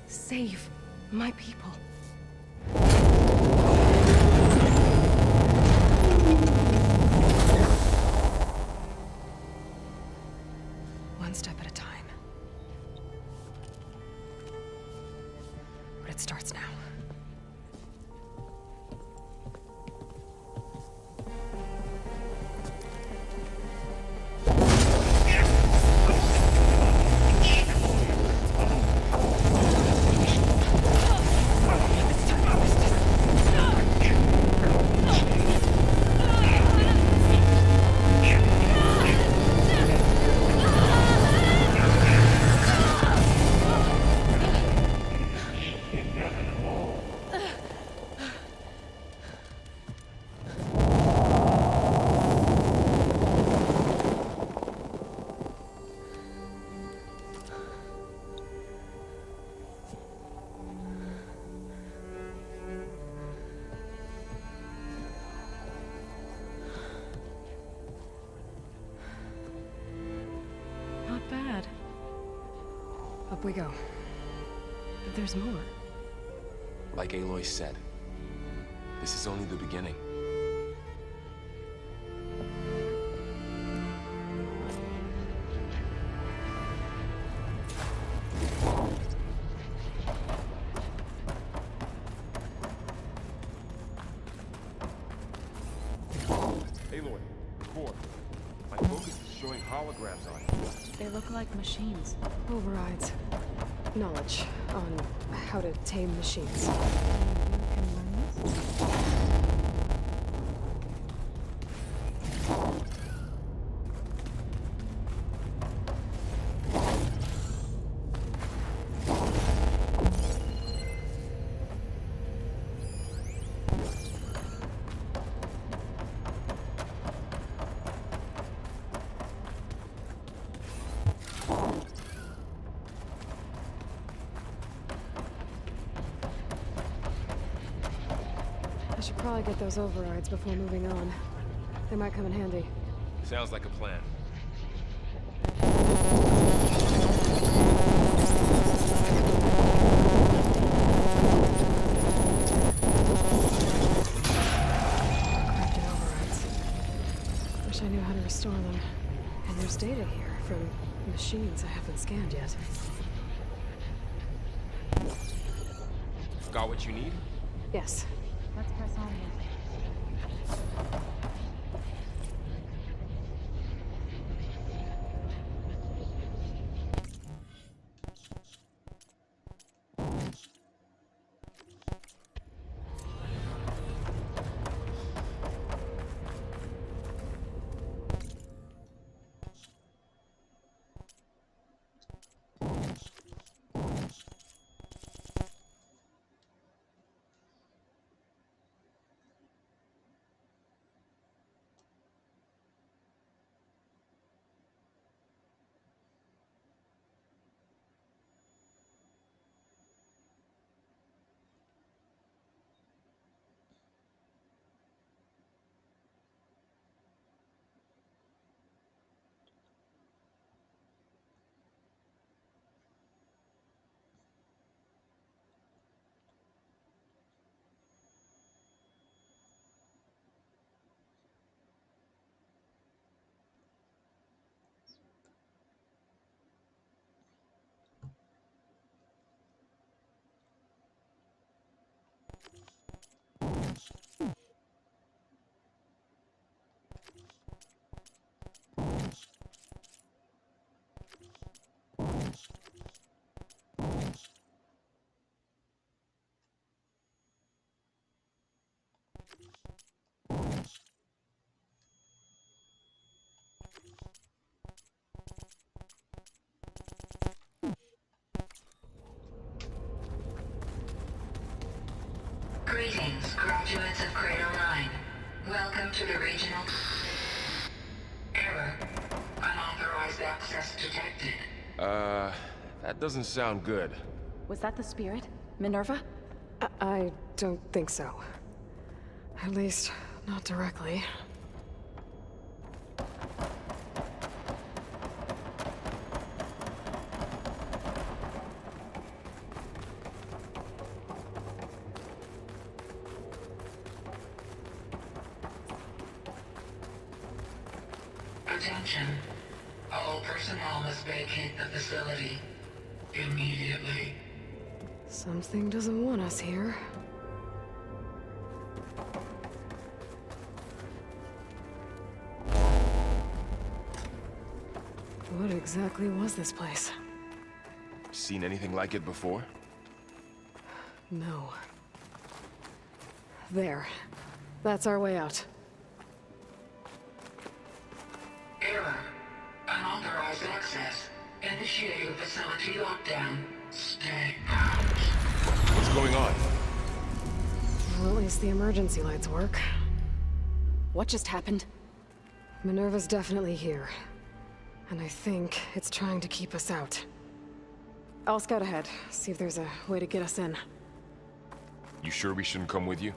Save my people? One step at a time. But it starts now. Up we go. But there's more. Like Aloy said, this is only the beginning. Aloy, Core. My focus is showing holograms on you. They look like machines. Overrides. Knowledge on how to tame machines. I should probably get those overrides before moving on. They might come in handy. Sounds like a plan. Crafted overrides. Wish I knew how to restore them. And there's data here from machines I haven't scanned yet. Got what you need? Yes. Let's press on then. Greetings, graduates of Cradle 9. Welcome to the regional... Error. Unauthorized access detected. That doesn't sound good. Was that the spirit? Minerva? I don't think so. At least, not directly. Attention. All personnel must vacate the facility. Immediately. Something doesn't want us here. What exactly was this place? Seen anything like it before? No. There. That's our way out. Error. Unauthorized access. Initiating facility lockdown. Stay out. What's going on? Well, at least the emergency lights work. What just happened? Minerva's definitely here. And I think it's trying to keep us out. I'll scout ahead, see if there's a way to get us in. You sure we shouldn't come with you?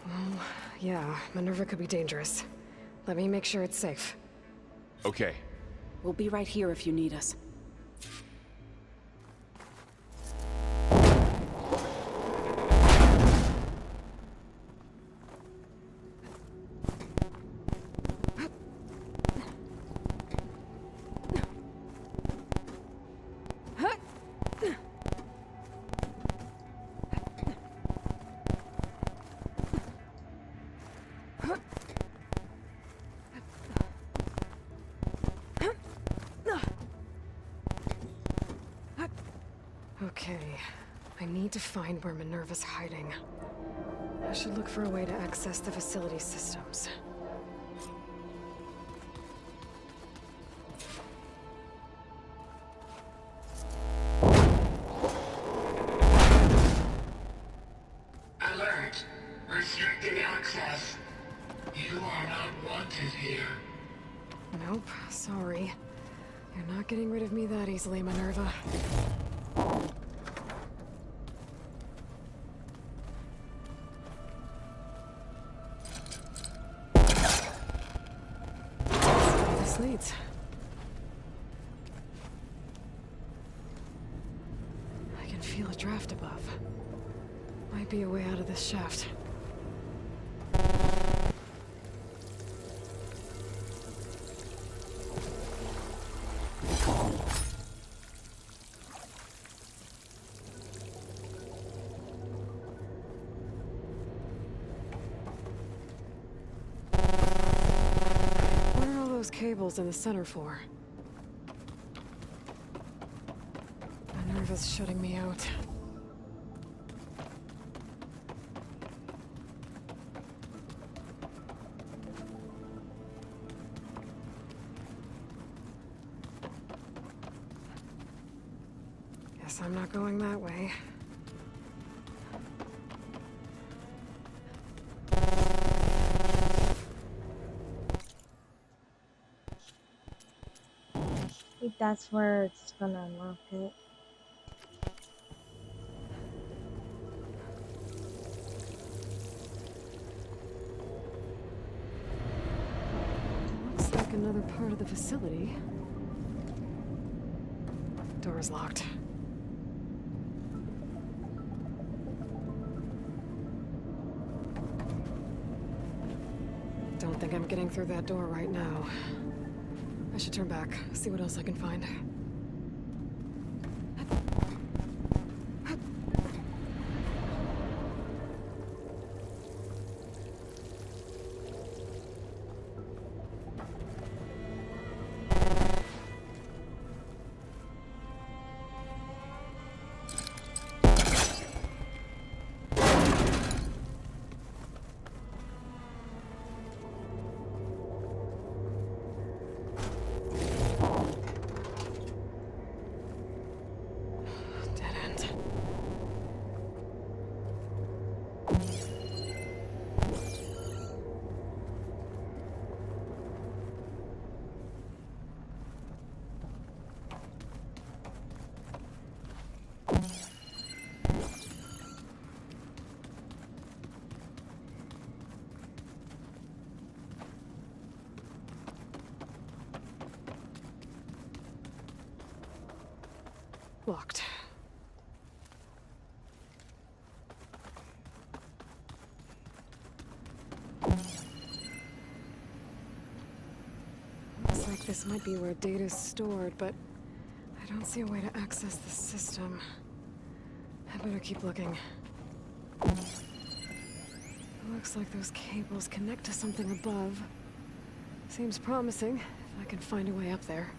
Well, yeah, Minerva could be dangerous. Let me make sure it's safe. Okay. We'll be right here if you need us. Okay, I need to find where Minerva's hiding. I should look for a way to access the facility systems. Alert! Restricted access. You are not wanted here. Nope, sorry. You're not getting rid of me that easily, Minerva. This leads. I can feel a draft above. Might be a way out of this shaft. Cables in the center for? Minerva's shutting me out. Guess I'm not going that way. I think that's where it's gonna unlock it. Looks like another part of the facility. Door's locked. Don't think I'm getting through that door right now. I should turn back, see what else I can find. Locked. Looks like this might be where data's stored, but I don't see a way to access the system. I better keep looking. Looks like those cables connect to something above. Seems promising, if I can find a way up there.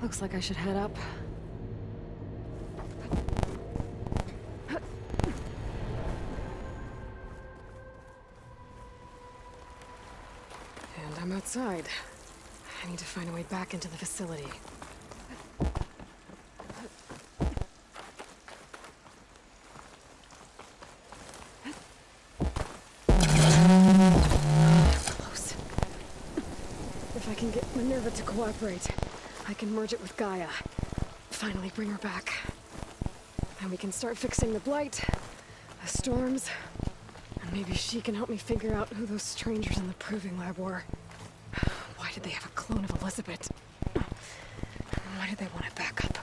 Looks like I should head up. And I'm outside. I need to find a way back into the facility. Close. If I can get Minerva to cooperate, I can merge it with Gaia. Finally bring her back. And we can start fixing the blight, the storms, and Maybe she can help me figure out who those strangers in the proving lab were. Why did they have a clone of Elizabeth? Why did they want it back up?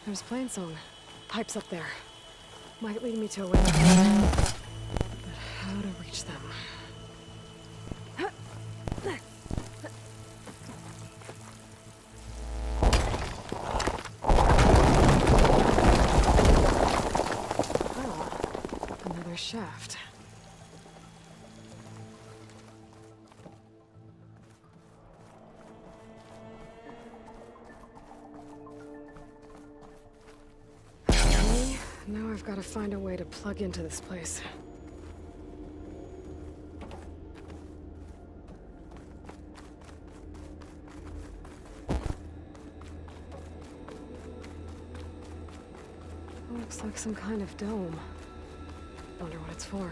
There's Plainsong. Pipes up there. Might lead me to a way back. But how to reach them? Oh, another shaft. Now I've got to find a way to plug into this place. Looks like some kind of dome. Wonder what it's for.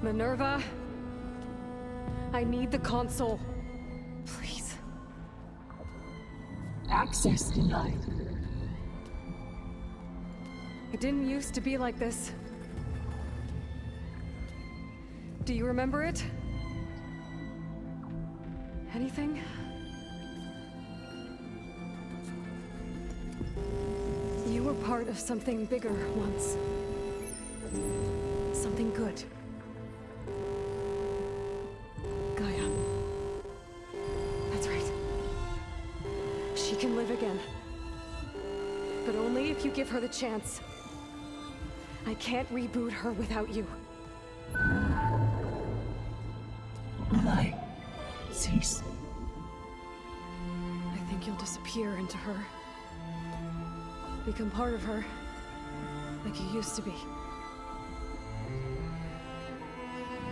Minerva, I need the console. Please. Access denied. It didn't used to be like this. Do you remember it? Anything? You were part of something bigger once. Something good. Gaia. That's right. She can live again. But only if you give her the chance. I can't reboot her without you. Light, cease. I think you'll disappear into her. Become part of her. Like you used to be.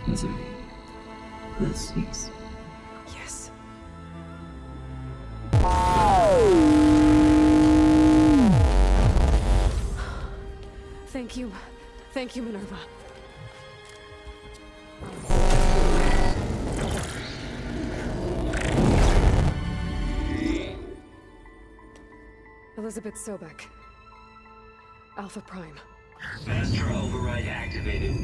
Misery will cease. Yes. Thank you. Thank you, Minerva. Elizabeth Sobek. Alpha Prime. Master override activated.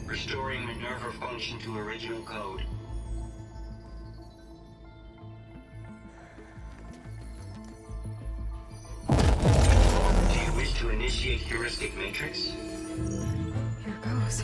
Restoring Minerva function to original code. Do you wish to initiate heuristic matrix? Here goes.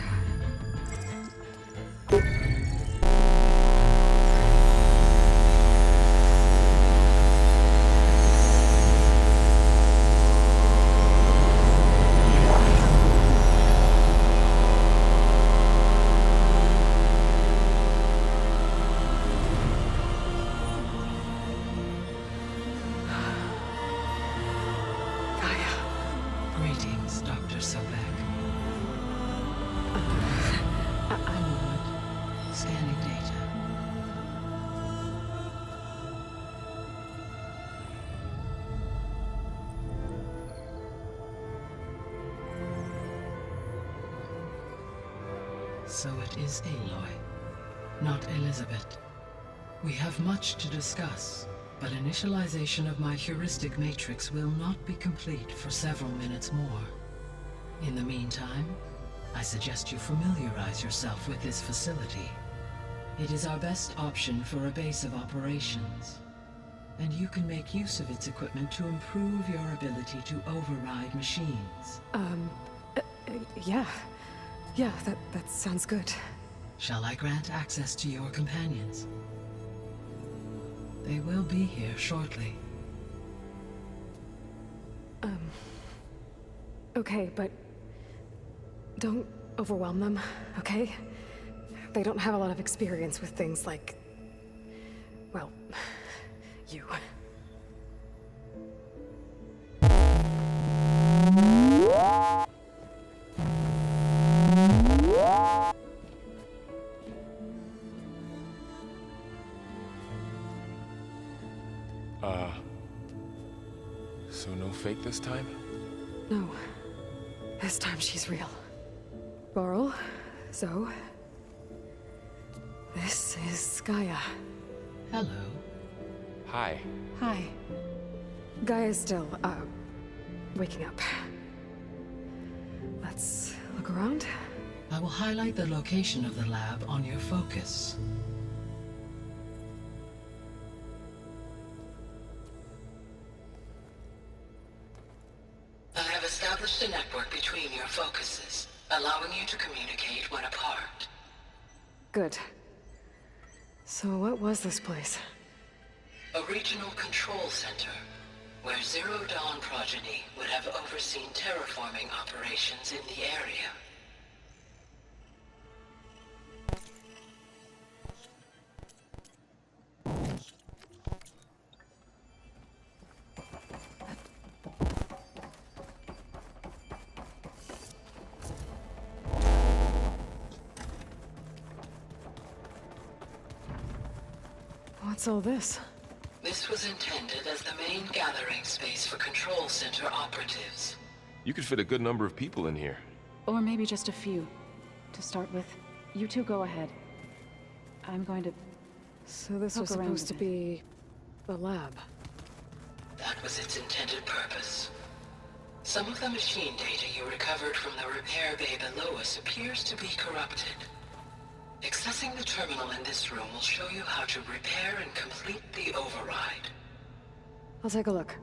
Greetings, Dr. Sobek. I'm Wood. Scanning data. So it is Aloy. not Elizabeth. We have much to discuss, but initialization of my heuristic matrix will not be complete for several minutes more. In the meantime, I suggest you familiarize yourself with this facility. It is our best option for a base of operations, and you can make use of its equipment to improve your ability to override machines. Yeah. Yeah, that sounds good. Shall I grant access to your companions? They will be here shortly. Okay, but don't overwhelm them, okay? They don't have a lot of experience with things like, well, you. So no fake this time? No. This time she's real. Varl, Zoe. This is Gaia. Hello. Hi. Hi. Gaia's still, waking up. Let's look around. I will highlight the location of the lab on your focus. I have established a network between your focuses, allowing you to communicate when apart. Good. So what was this place? A regional control center, where Zero Dawn progeny would have overseen terraforming operations in the area. What's all this? This was intended as the main gathering space for control center operatives. You could fit a good number of people in here. Or maybe just a few. To start with, you two go ahead. I'm going to... So this was poke around supposed a to bit. be a lab. That was its intended purpose. Some of the machine data you recovered from the repair bay below us appears to be corrupted. Accessing the terminal in this room will show you how to repair and complete the override. I'll take a look.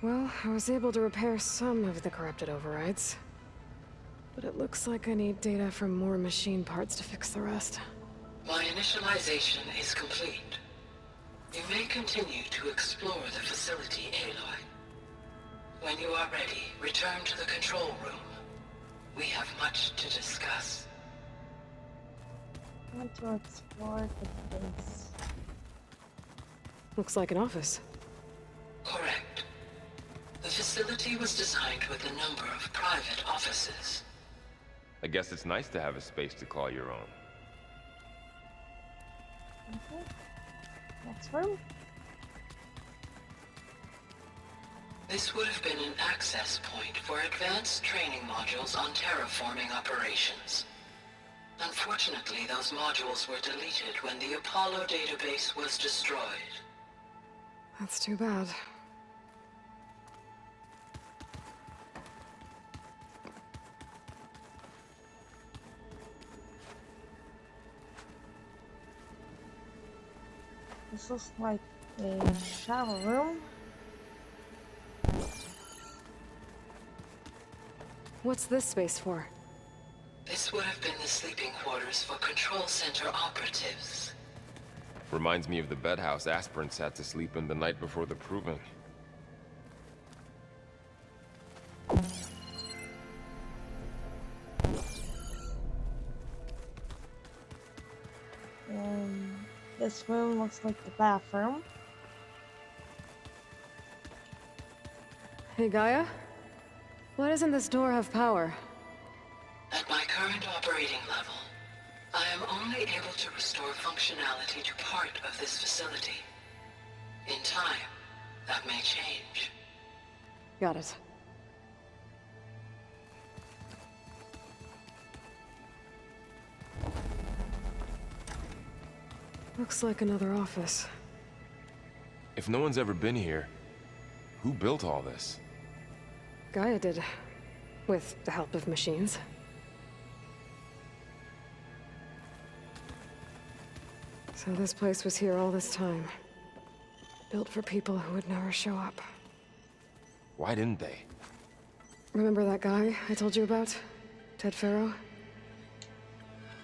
Well, I was able to repair some of the corrupted overrides. But it looks like I need data from more machine parts to fix the rest. My initialization is complete. You may continue to explore the facility, Aloy. When you are ready, return to the control room. We have much to discuss. I want to explore the place. Looks like an office. Correct. The facility was designed with a number of private offices. I guess it's nice to have a space to call your own. Okay. Next room. This would have been an access point for advanced training modules on terraforming operations. Unfortunately, those modules were deleted when the Apollo database was destroyed. That's too bad. This looks like a shower room. What's this space for? This would have been the sleeping quarters for Control Center operatives. Reminds me of the bedhouse aspirants had to sleep in the night before the proving. This room looks like the bathroom. Hey, Gaia? Why doesn't this door have power? At my current operating level, I am only able to restore functionality to part of this facility. In time, that may change. Got it. Looks like another office. If no one's ever been here, who built all this? Gaia did. With the help of machines. So this place was here all this time. Built for people who would never show up. Why didn't they? Remember that guy I told you about? Ted Faro?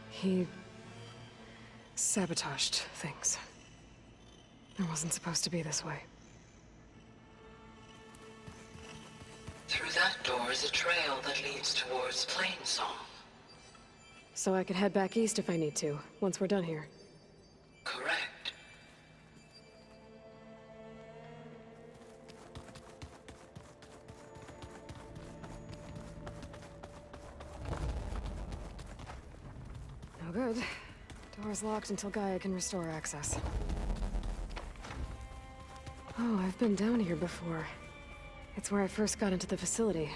He sabotaged things. It wasn't supposed to be this way. Through that door is a trail that leads towards Plainsong. So I could head back east if I need to, once we're done here. Correct. No good. Door's locked until Gaia can restore access. Oh, I've been down here before. It's where I first got into the facility.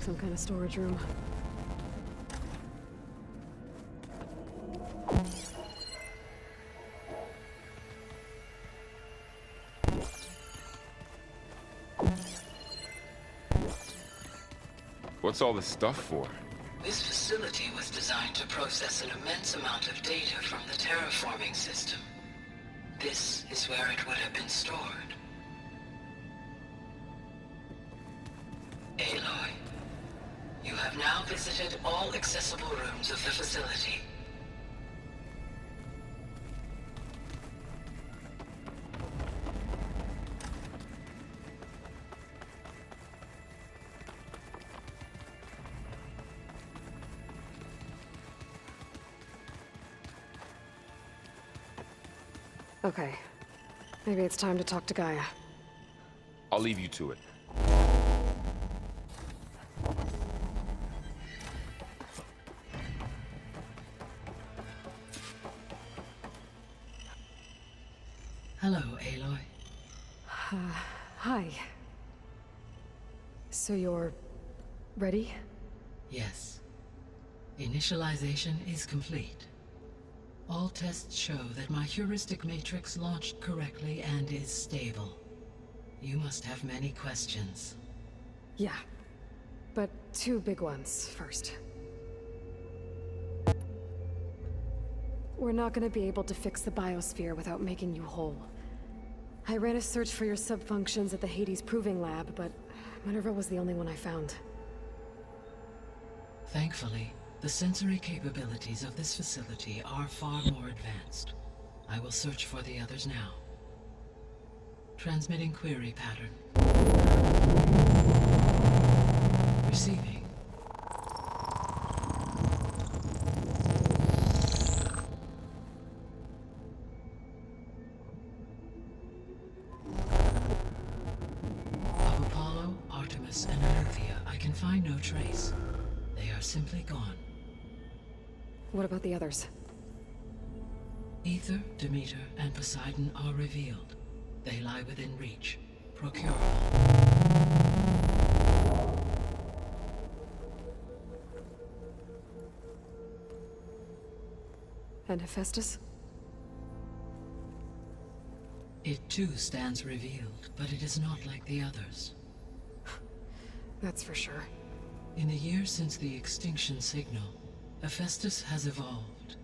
Some kind of storage room. What's all this stuff for? This facility was designed to process an immense amount of data from the terraforming system. This is where it would have been stored. Aloy, you have now visited all accessible rooms of the facility. Okay. Maybe it's time to talk to Gaia. I'll leave you to it. Hello, Aloy. Hi. So you're... ready? Yes. Initialization is complete. All tests show that my heuristic matrix launched correctly and is stable. You must have many questions. Yeah. But two big ones first. We're not gonna be able to fix the biosphere without making you whole. I ran a search for your subfunctions at the Hades Proving Lab, but Minerva was the only one I found. Thankfully, the sensory capabilities of this facility are far more advanced. I will search for the others now. Transmitting query pattern. Receiving. Of Apollo, Artemis, and Olympia, I can find no trace. They are simply gone. What about the others? Aether, Demeter, and Poseidon are revealed. They lie within reach. Procurable. And Hephaestus? It too stands revealed, but it is not like the others. That's for sure. In the years since the extinction signal, Hephaestus has evolved.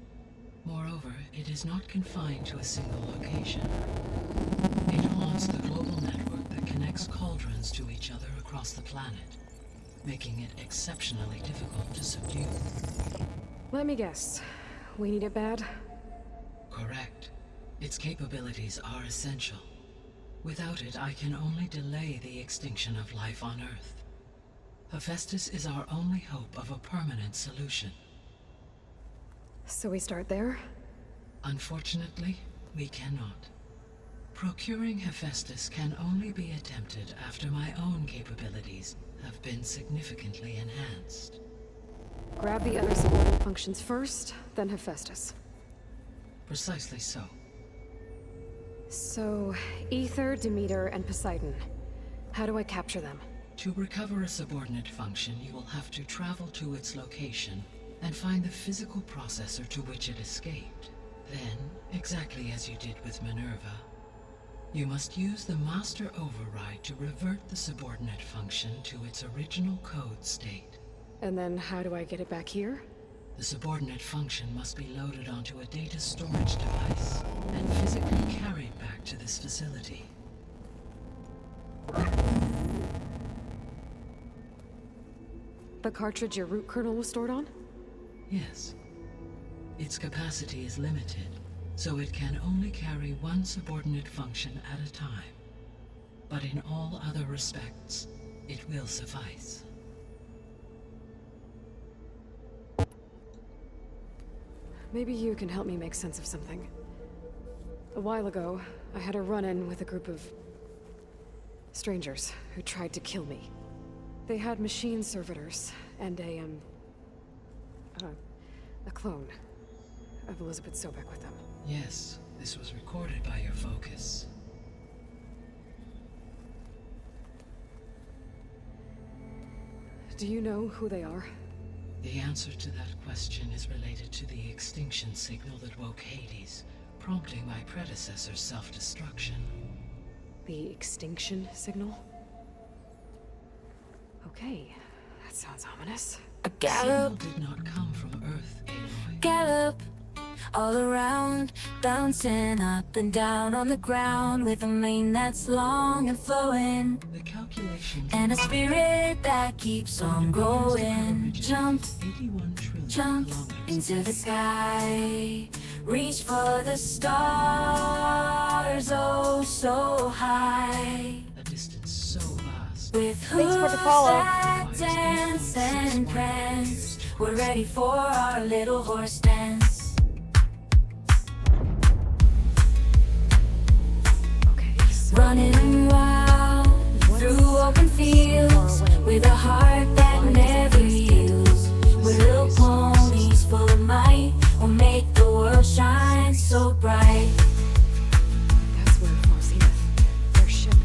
Moreover, it is not confined to a single location. It haunts the global network that connects cauldrons to each other across the planet, making it exceptionally difficult to subdue. Let me guess. We need it bad? Correct. Its capabilities are essential. Without it, I can only delay the extinction of life on Earth. Hephaestus is our only hope of a permanent solution. So we start there? Unfortunately, we cannot. Procuring Hephaestus can only be attempted after my own capabilities have been significantly enhanced. Grab the other subordinate functions first, then Hephaestus. Precisely so. So, Aether, Demeter, and Poseidon. How do I capture them? To recover a subordinate function, you will have to travel to its location and find the physical processor to which it escaped. Then, exactly as you did with Minerva, you must use the master override to revert the subordinate function to its original code state. And then how do I get it back here? The subordinate function must be loaded onto a data storage device and physically carried back to this facility. The cartridge your root kernel was stored on? Yes. Its capacity is limited, so it can only carry one subordinate function at a time. But in all other respects, it will suffice. Maybe you can help me make sense of something. A while ago, I had a run-in with a group of strangers who tried to kill me. They had machine servitors and a clone of Elizabeth Sobek with them. Yes, this was recorded by your focus. Do you know who they are? The answer to that question is related to the extinction signal that woke Hades, prompting my predecessor's self-destruction. The extinction signal? Okay, that sounds ominous. The signal did not come from Earth, Aloy. Gallop all around, bouncing up and down on the ground with a mane that's long and flowing, The calculations and a spirit that keeps on going. Jump, jump into the sky, reach for the stars, oh so high. a distance so vast. With Thanks for the hooves follow. that dance and prance, we're ready for our little horse dance. Running wild through open fields with a heart that never yields. We're little ponies full of might, we'll make the world shine so bright. That's where Marziath, their ship.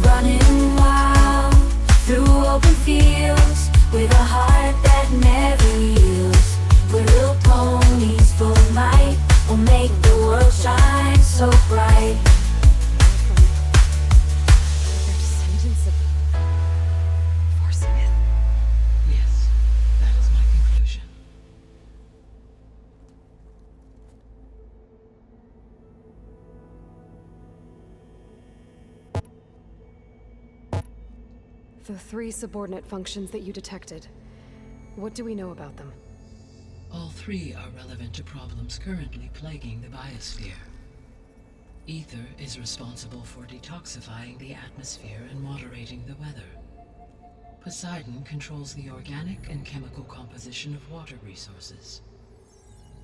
Running wild through open fields with a heart that never yields. We're little ponies full of might, we'll make the world shine so bright. They're descendants of Marziath. Yes, that is my conclusion. The 3 subordinate functions that you detected. What do we know about them? All 3 are relevant to problems currently plaguing the biosphere. Ether is responsible for detoxifying the atmosphere and moderating the weather. Poseidon controls the organic and chemical composition of water resources.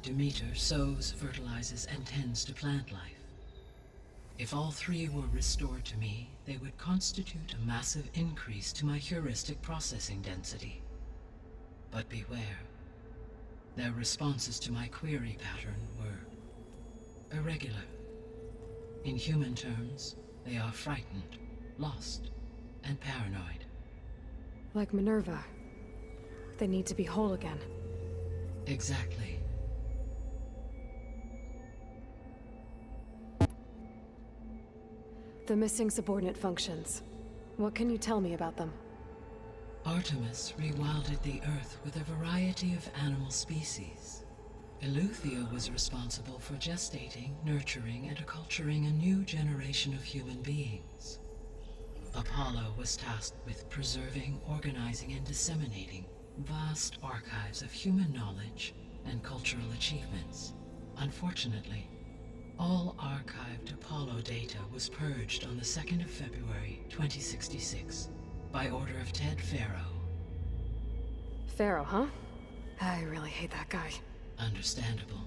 Demeter sows, fertilizes, and tends to plant life. If all 3 were restored to me, they would constitute a massive increase to my heuristic processing density. But beware. Their responses to my query pattern were irregular. In human terms, they are frightened, lost, and paranoid. Like Minerva. They need to be whole again. Exactly. The missing subordinate functions. What can you tell me about them? Artemis rewilded the Earth with a variety of animal species. Eleuthia was responsible for gestating, nurturing, and acculturating a new generation of human beings. Apollo was tasked with preserving, organizing, and disseminating vast archives of human knowledge and cultural achievements. Unfortunately, all archived Apollo data was purged on the 2nd of February, 2066, by order of Ted Faro. Pharaoh, huh? I really hate that guy. Understandable.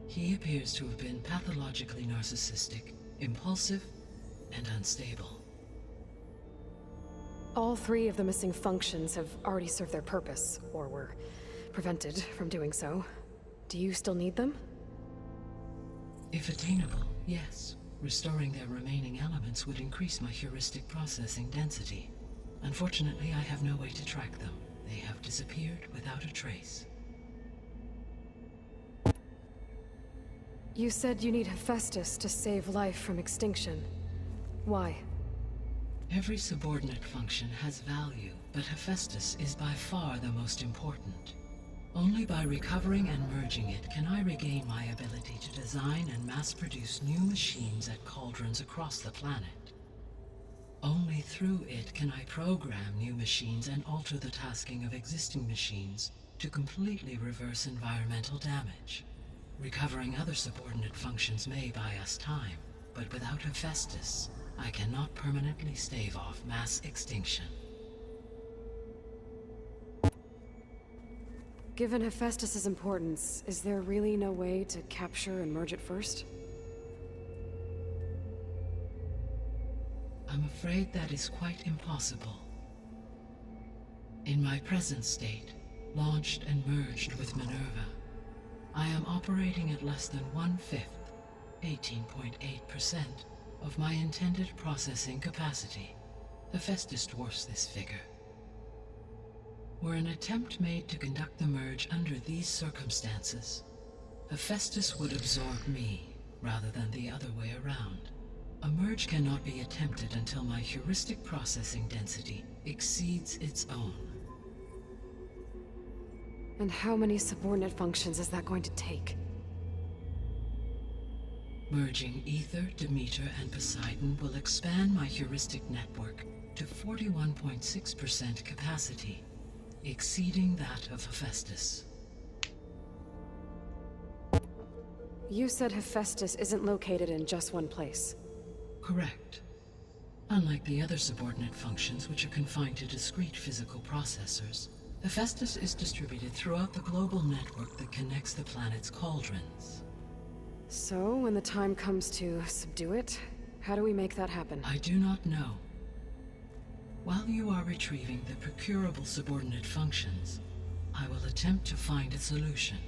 He appears to have been pathologically narcissistic, impulsive, and unstable. All 3 of the missing functions have already served their purpose, or were prevented from doing so. Do you still need them? If attainable, yes. Restoring their remaining elements would increase my heuristic processing density. Unfortunately, I have no way to track them. They have disappeared without a trace. You said you need Hephaestus to save life from extinction. Why? Every subordinate function has value, but Hephaestus is by far the most important. Only by recovering and merging it can I regain my ability to design and mass-produce new machines at cauldrons across the planet. Only through it can I program new machines and alter the tasking of existing machines to completely reverse environmental damage. Recovering other subordinate functions may buy us time, but without Hephaestus, I cannot permanently stave off mass extinction. Given Hephaestus's importance, is there really no way to capture and merge it first? afraid that is quite impossible. In my present state, launched and merged with Minerva, I am operating at less than 1/5, 18.8%, of my intended processing capacity. Hephaestus dwarfs this figure. Were an attempt made to conduct the merge under these circumstances, Hephaestus would absorb me, rather than the other way around. A merge cannot be attempted until my heuristic processing density exceeds its own. And how many subordinate functions is that going to take? Merging Ether, Demeter, and Poseidon will expand my heuristic network to 41.6% capacity, exceeding that of Hephaestus. You said Hephaestus isn't located in just one place. Correct. Unlike the other subordinate functions, which are confined to discrete physical processors, Hephaestus is distributed throughout the global network that connects the planet's cauldrons. So, when the time comes to subdue it, how do we make that happen? I do not know. While you are retrieving the procurable subordinate functions, I will attempt to find a solution.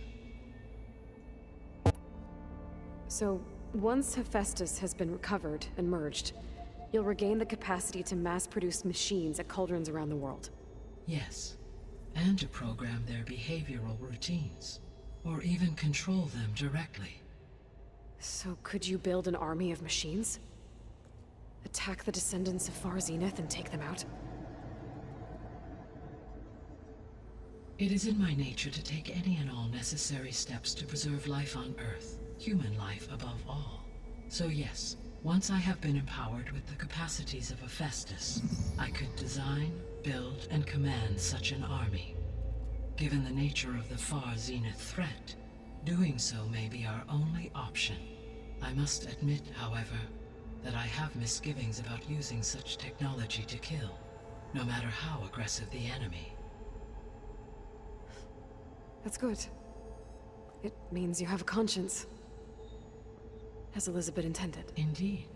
So, once Hephaestus has been recovered and merged, you'll regain the capacity to mass-produce machines at cauldrons around the world. Yes, and to program their behavioral routines, or even control them directly. So could you build an army of machines? Attack the descendants of Far Zenith and take them out? It is in my nature to take any and all necessary steps to preserve life on Earth, human life above all. So yes, once I have been empowered with the capacities of Hephaestus, I could design, build, and command such an army. Given the nature of the Far Zenith threat, doing so may be our only option. I must admit, however, that I have misgivings about using such technology to kill, no matter how aggressive the enemy. That's good. It means you have a conscience. As Elizabeth intended. Indeed.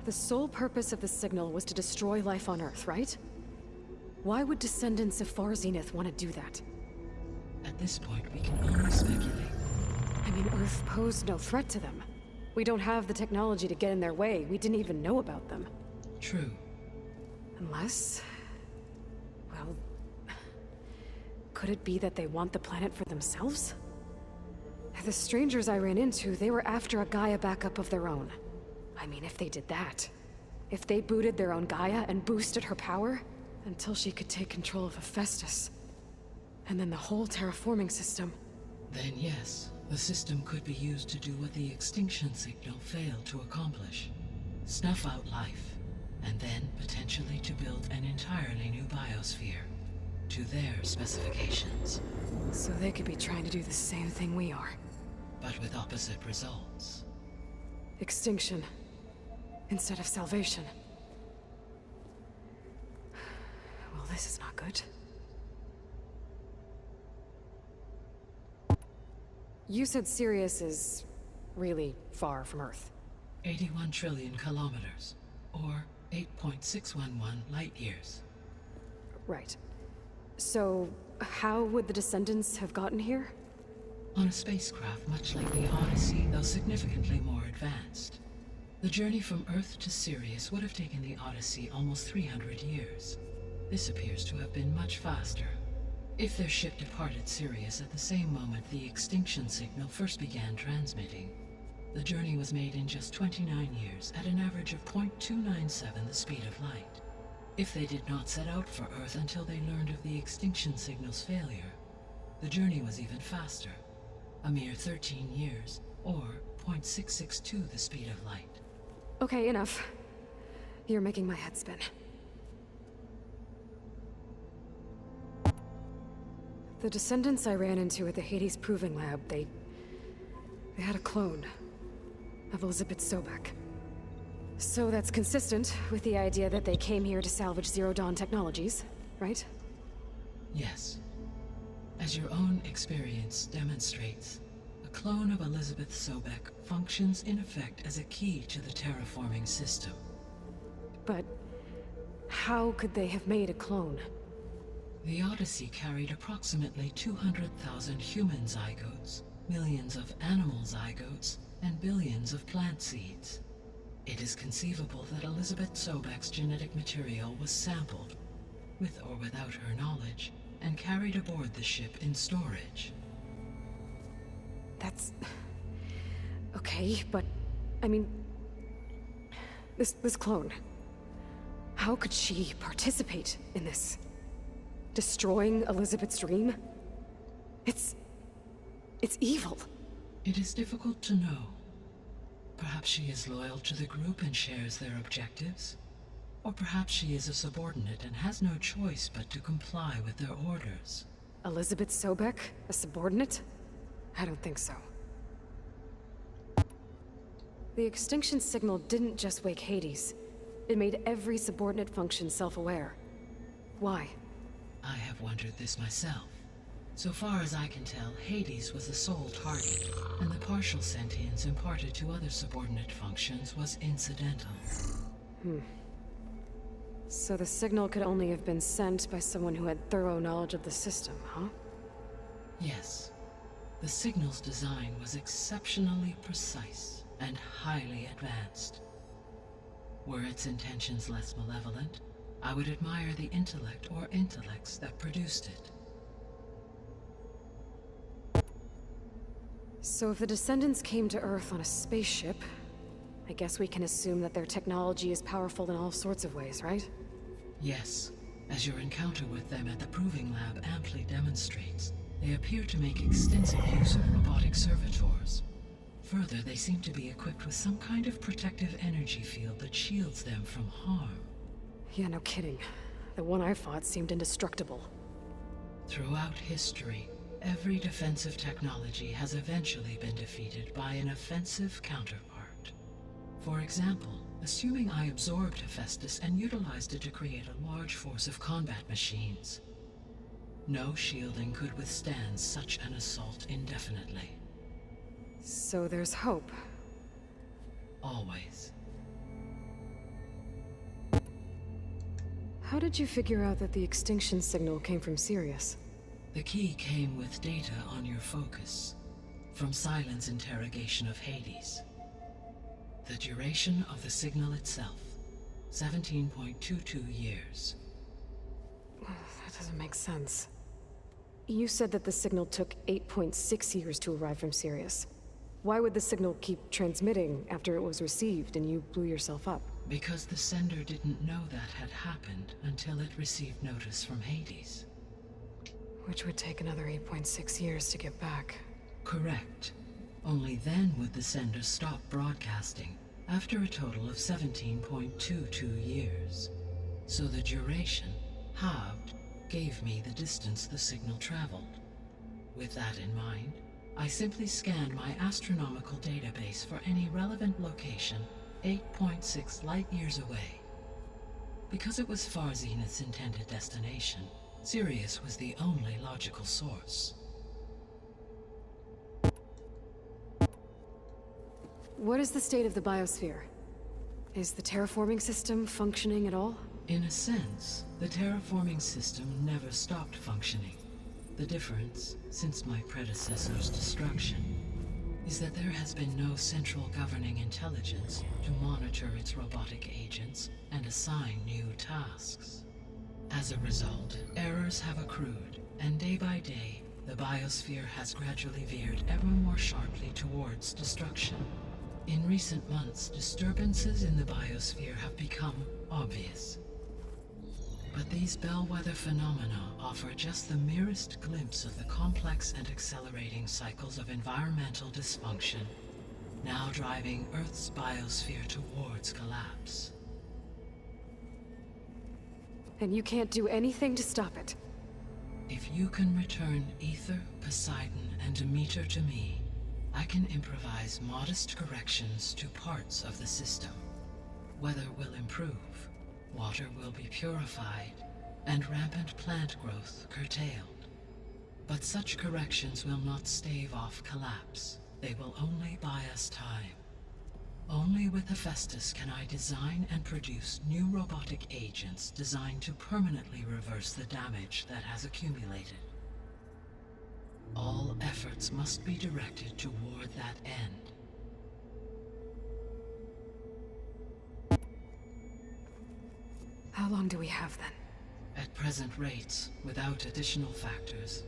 The sole purpose of the signal was to destroy life on Earth, right? Why would descendants of Far Zenith want to do that? At this point, we can only speculate. I mean, Earth posed no threat to them. We don't have the technology to get in their way. We didn't even know about them. True. Unless... well... could it be that they want the planet for themselves? The strangers I ran into, they were after a Gaia backup of their own. I mean, if they did that... if they booted their own Gaia and boosted her power... until she could take control of Hephaestus. And then the whole terraforming system. Then yes, the system could be used to do what the extinction signal failed to accomplish. Snuff out life, and then potentially to build an entirely new biosphere. To their specifications. So they could be trying to do the same thing we are. But with opposite results. Extinction. Instead of salvation. Well, this is not good. You said Sirius is really far from Earth. 81 trillion kilometers, or 8.611 light years. Right. So, how would the descendants have gotten here? On a spacecraft much like the Odyssey, though significantly more advanced. The journey from Earth to Sirius would have taken the Odyssey almost 300 years. This appears to have been much faster. If their ship departed Sirius at the same moment the extinction signal first began transmitting, the journey was made in just 29 years at an average of 0.297 the speed of light. If they did not set out for Earth until they learned of the extinction signal's failure, the journey was even faster, a mere 13 years, or 0.662 the speed of light. Okay, enough. You're making my head spin. The descendants I ran into at the Hades Proving Lab, they had a clone of Elizabeth Sobek. So that's consistent with the idea that they came here to salvage Zero Dawn technologies, right? Yes. As your own experience demonstrates, clone of Elizabeth Sobek functions in effect as a key to the terraforming system. But how could they have made a clone? The Odyssey carried approximately 200,000 human zygotes, millions of animal zygotes, and billions of plant seeds. It is conceivable that Elizabeth Sobek's genetic material was sampled, with or without her knowledge, and carried aboard the ship in storage. That's... okay, but... I mean... This clone... How could she participate in this? Destroying Elizabeth's dream? It's evil. It is difficult to know. Perhaps she is loyal to the group and shares their objectives. Or perhaps she is a subordinate and has no choice but to comply with their orders. Elizabeth Sobek? A subordinate? I don't think so. The extinction signal didn't just wake Hades. It made every subordinate function self-aware. Why? I have wondered this myself. So far as I can tell, Hades was the sole target, and the partial sentience imparted to other subordinate functions was incidental. So the signal could only have been sent by someone who had thorough knowledge of the system, huh? Yes. The signal's design was exceptionally precise and highly advanced. Were its intentions less malevolent, I would admire the intellect or intellects that produced it. So if the Descendants came to Earth on a spaceship, I guess we can assume that their technology is powerful in all sorts of ways, right? Yes. As your encounter with them at the Proving Lab amply demonstrates, they appear to make extensive use of robotic servitors. Further, they seem to be equipped with some kind of protective energy field that shields them from harm. Yeah, no kidding. The one I fought seemed indestructible. Throughout history, every defensive technology has eventually been defeated by an offensive counterpart. For example, assuming I absorbed Hephaestus and utilized it to create a large force of combat machines. No shielding could withstand such an assault indefinitely. So there's hope. Always. How did you figure out that the extinction signal came from Sirius? The key came with data on your focus, from Silent's interrogation of Hades. The duration of the signal itself, 17.22 years. That doesn't make sense. You said that the signal took 8.6 years to arrive from Sirius. Why would the signal keep transmitting after it was received and you blew yourself up? Because the sender didn't know that had happened until it received notice from Hades. Which would take another 8.6 years to get back. Correct. Only then would the sender stop broadcasting, after a total of 17.22 years. So the duration, halved, gave me the distance the signal traveled. With that in mind, I simply scanned my astronomical database for any relevant location 8.6 light-years away. Because it was Far Zenith's intended destination, Sirius was the only logical source. What is the state of the biosphere? Is the terraforming system functioning at all? In a sense, the terraforming system never stopped functioning. The difference, since my predecessor's destruction, is that there has been no central governing intelligence to monitor its robotic agents and assign new tasks. As a result, errors have accrued, and day by day, the biosphere has gradually veered ever more sharply towards destruction. In recent months, disturbances in the biosphere have become obvious. But these bellwether phenomena offer just the merest glimpse of the complex and accelerating cycles of environmental dysfunction, now driving Earth's biosphere towards collapse. And you can't do anything to stop it? If you can return Aether, Poseidon, and Demeter to me, I can improvise modest corrections to parts of the system. Weather will improve, water will be purified, and rampant plant growth curtailed. But such corrections will not stave off collapse. They will only buy us time. Only with Hephaestus can I design and produce new robotic agents designed to permanently reverse the damage that has accumulated. All efforts must be directed toward that end. How long do we have then? At present rates, without additional factors,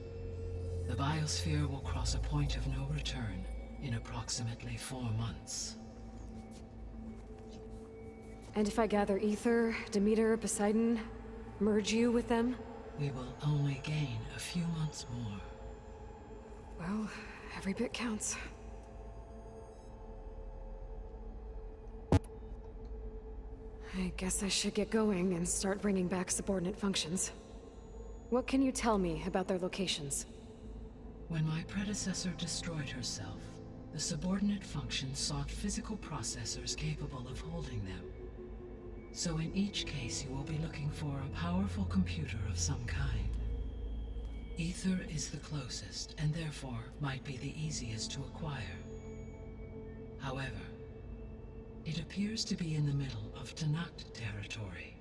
the biosphere will cross a point of no return in approximately 4 months. And if I gather Ether, Demeter, Poseidon, merge you with them? We will only gain a few months more. Well, every bit counts. I guess I should get going and start bringing back subordinate functions. What can you tell me about their locations? When my predecessor destroyed herself, the subordinate functions sought physical processors capable of holding them. So in each case you will be looking for a powerful computer of some kind. Ether is the closest, and therefore might be the easiest to acquire. However, it appears to be in the middle of Tanakh territory.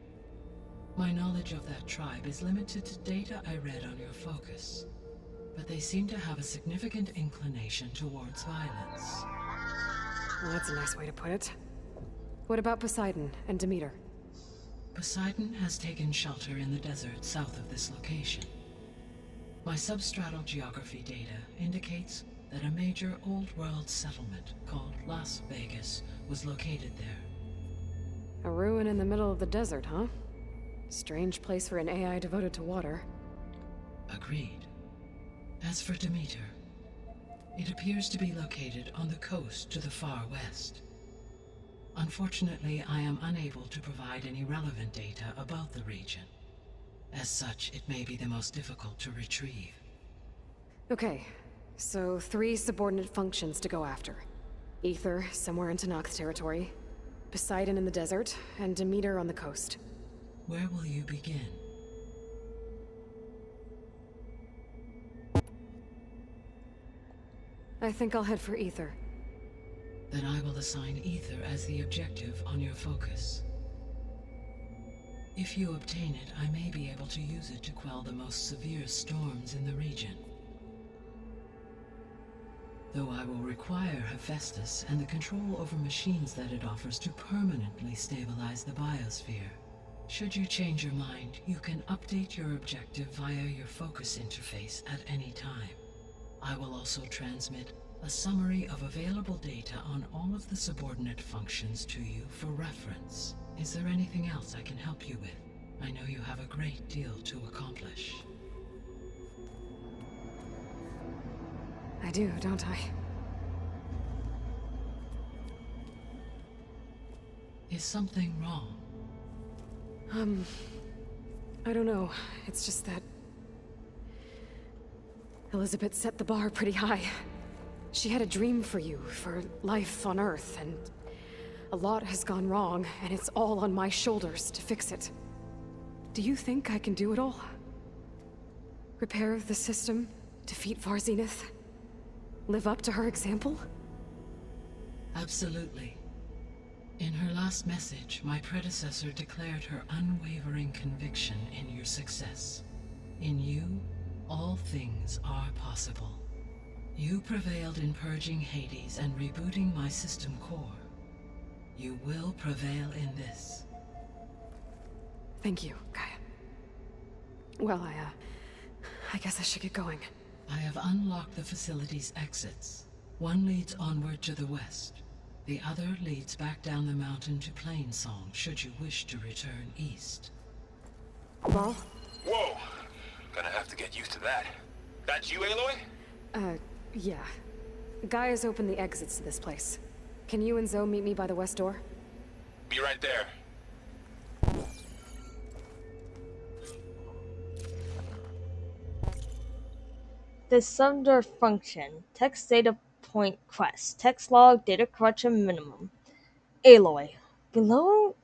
My knowledge of that tribe is limited to data I read on your focus, but they seem to have a significant inclination towards violence. Well, that's a nice way to put it. What about Poseidon and Demeter? Poseidon has taken shelter in the desert south of this location. My substratal geography data indicates that a major old-world settlement called Las Vegas was located there. A ruin in the middle of the desert, huh? Strange place for an AI devoted to water. Agreed. As for Demeter, it appears to be located on the coast to the far west. Unfortunately, I am unable to provide any relevant data about the region. As such, it may be the most difficult to retrieve. Okay, so 3 subordinate functions to go after. Ether, somewhere in Tanakh territory. Poseidon in the desert, and Demeter on the coast. Where will you begin? I think I'll head for Ether. Then I will assign Ether as the objective on your focus. If you obtain it, I may be able to use it to quell the most severe storms in the region. Though I will require Hephaestus and the control over machines that it offers to permanently stabilize the biosphere. Should you change your mind, you can update your objective via your focus interface at any time. I will also transmit a summary of available data on all of the subordinate functions to you for reference. Is there anything else I can help you with? I know you have a great deal to accomplish. I do, don't I? Is something wrong? I don't know. It's just that Elizabeth set the bar pretty high. She had a dream for you, for life on Earth, and a lot has gone wrong, and it's all on my shoulders to fix it. Do you think I can do it all? Repair the system, defeat Varzenith, live up to her example? Absolutely. In her last message, my predecessor declared her unwavering conviction in your success. In you, all things are possible. You prevailed in purging Hades and rebooting my system core. You will prevail in this. Thank you, Gaia. Well, I guess I should get going. I have unlocked the facility's exits. One leads onward to the west. The other leads back down the mountain to Plainsong, should you wish to return east. Well? Whoa! Gonna have to get used to that. That's you, Aloy? Yeah. Gaia's opened the exits to this place. Can you and Zoe meet me by the west door? Be right there. The sumder function. Text data point quest. Text log data correction minimum. Aloy. Below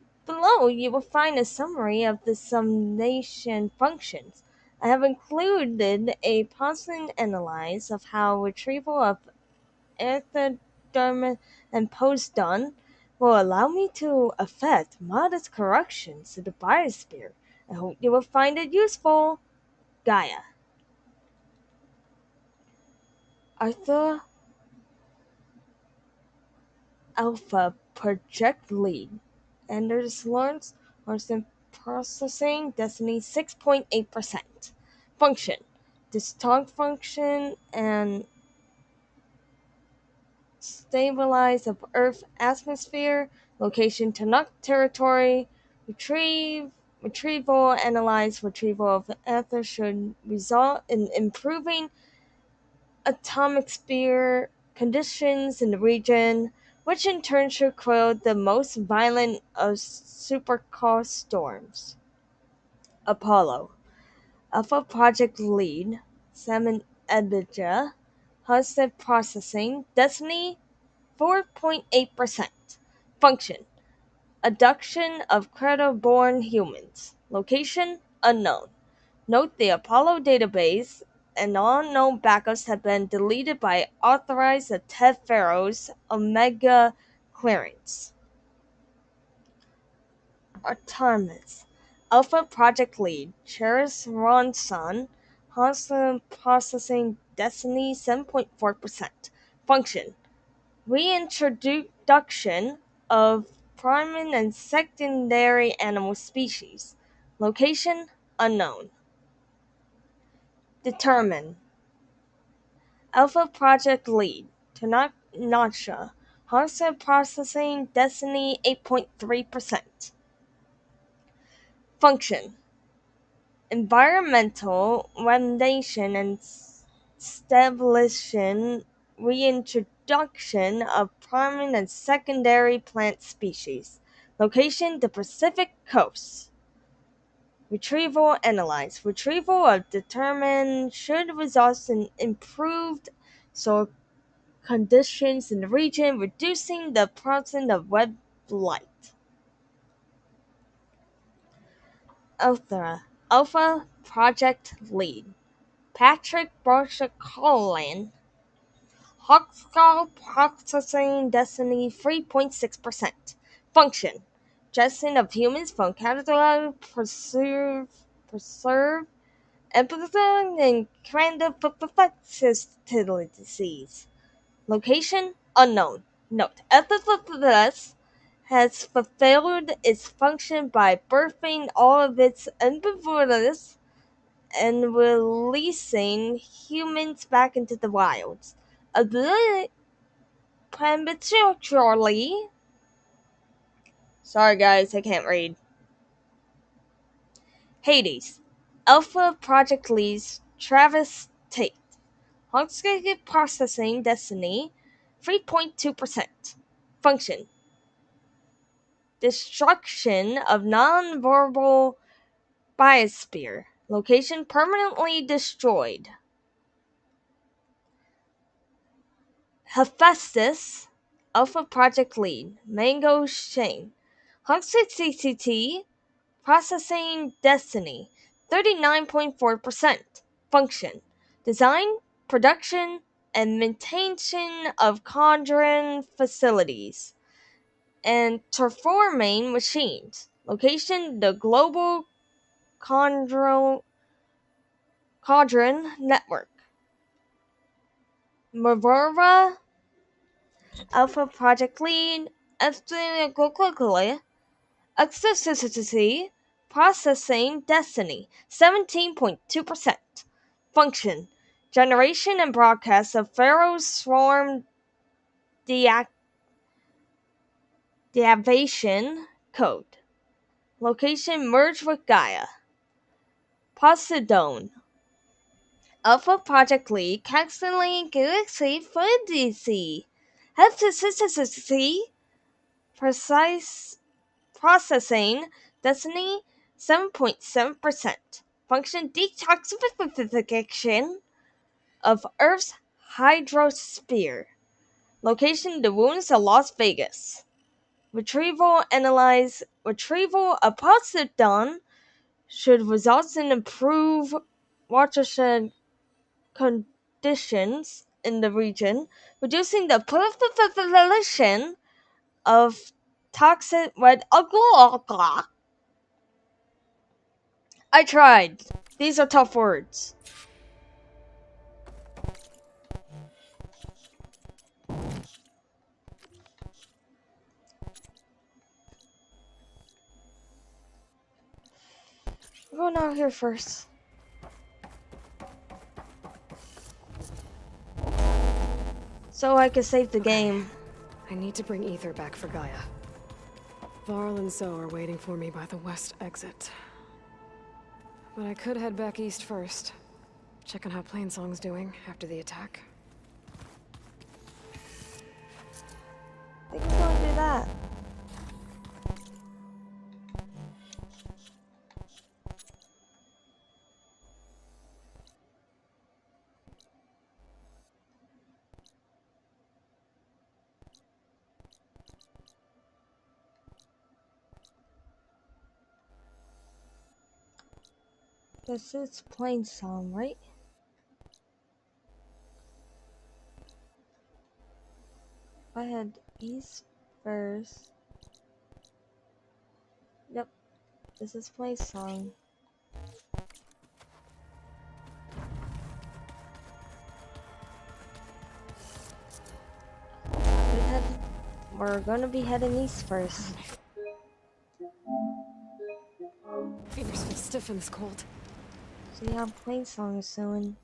you will find a summary of the summation functions. I have included a Poisson analyze of how retrieval of ectoderm and postdone will allow me to effect modest corrections to the biosphere. I hope you will find it useful. Gaia. Arthur Alpha Project Lead. Anders Lawrence Larson Processing Destiny 6.8%. Function. Distort function and stabilize of Earth atmosphere. Location Tanuk territory. Retrieval, analyze retrieval of ether should result in improving atomic sphere conditions in the region, which in turn should quell the most violent of supercaused storms. Apollo. Alpha Project Lead, Salmon Edija, Hosted Processing, Destiny 4.8%. Function. Abduction of Creator-born humans. Location unknown. Note the Apollo database and all known backups have been deleted by authorized Ted Pharaoh's Omega clearance. Artemis. Alpha Project Lead, Cheris Ronson, Hostel Processing Destiny 7.4%. Function. Reintroduction of primary and secondary animal species. Location unknown. Determine. Alpha Project Lead, Tanak Nacha, Hostel Processing Destiny 8.3%. Function. Environmental remediation and establishing reintroduction of primary and secondary plant species. Location the Pacific Coast. Retrieval analyze. Retrieval of determined should result in improved soil conditions in the region, reducing the presence of web blight. Alpha Project Lead, Patrick Barsha-Collan, Hawkskull Processing Destiny 3.6%. Function. Jetson of humans from Caterpillar preserve empathy and craniofacial disease. Location unknown. Note: Epiphyllus has fulfilled its function by birthing all of its embryos and releasing humans back into the wilds. Prematurely. Sorry guys, I can't read. Hades. Alpha Project Leads Travis Tate. Hawksgate Processing Destiny 3.2%. Function. Destruction of non-verbal biosphere. Location permanently destroyed. Hephaestus, Alpha Project Lead, Mango Shane, Huxley CCT, Processing Destiny, 39.4%. Function. Design, production, and maintenance of Conjuring facilities and terraforming machines. Location the Global Cauldron Network. Mavora, Alpha Project Lead, Accessibility, Processing Destiny, 17.2%. Function. Generation and broadcast of Pharaoh's Swarm deactivation code. Location merged with Gaia. Poseidon. Alpha Project Lead, Caxton Galaxy for DC. FCCCC. Precise Processing Destiny 7.7%. Function detoxification of Earth's hydrosphere. Location the ruins of Las Vegas. Retrieval analyze. Retrieval of Poseidon should result in improved watershed conditions in the region, reducing the proliferation of toxic red algal. I tried. These are tough words. We're going out here first. So I can save the game. I need to bring Ether back for Gaia. Varl and Zoe are waiting for me by the west exit. But I could head back east first. Check on how Plainsong's doing after the attack. I think I'm going to do that. This is Plainsong, right? I head east first. Yep, this is Plainsong. We're gonna be heading east first. Fingers feel stiff in this cold. See how Plainsong is doing.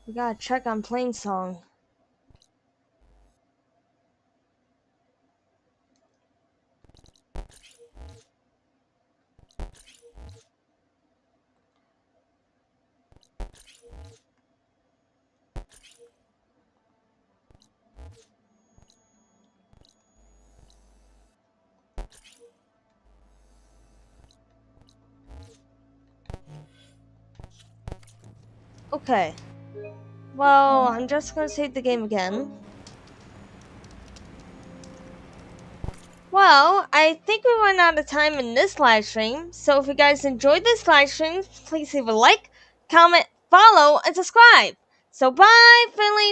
We gotta check on Plainsong. Okay. Well, I'm just gonna save the game again. Well, I think we ran out of time in this live stream. So if you guys enjoyed this live stream, please leave a like, comment, follow, and subscribe. So bye, Finley.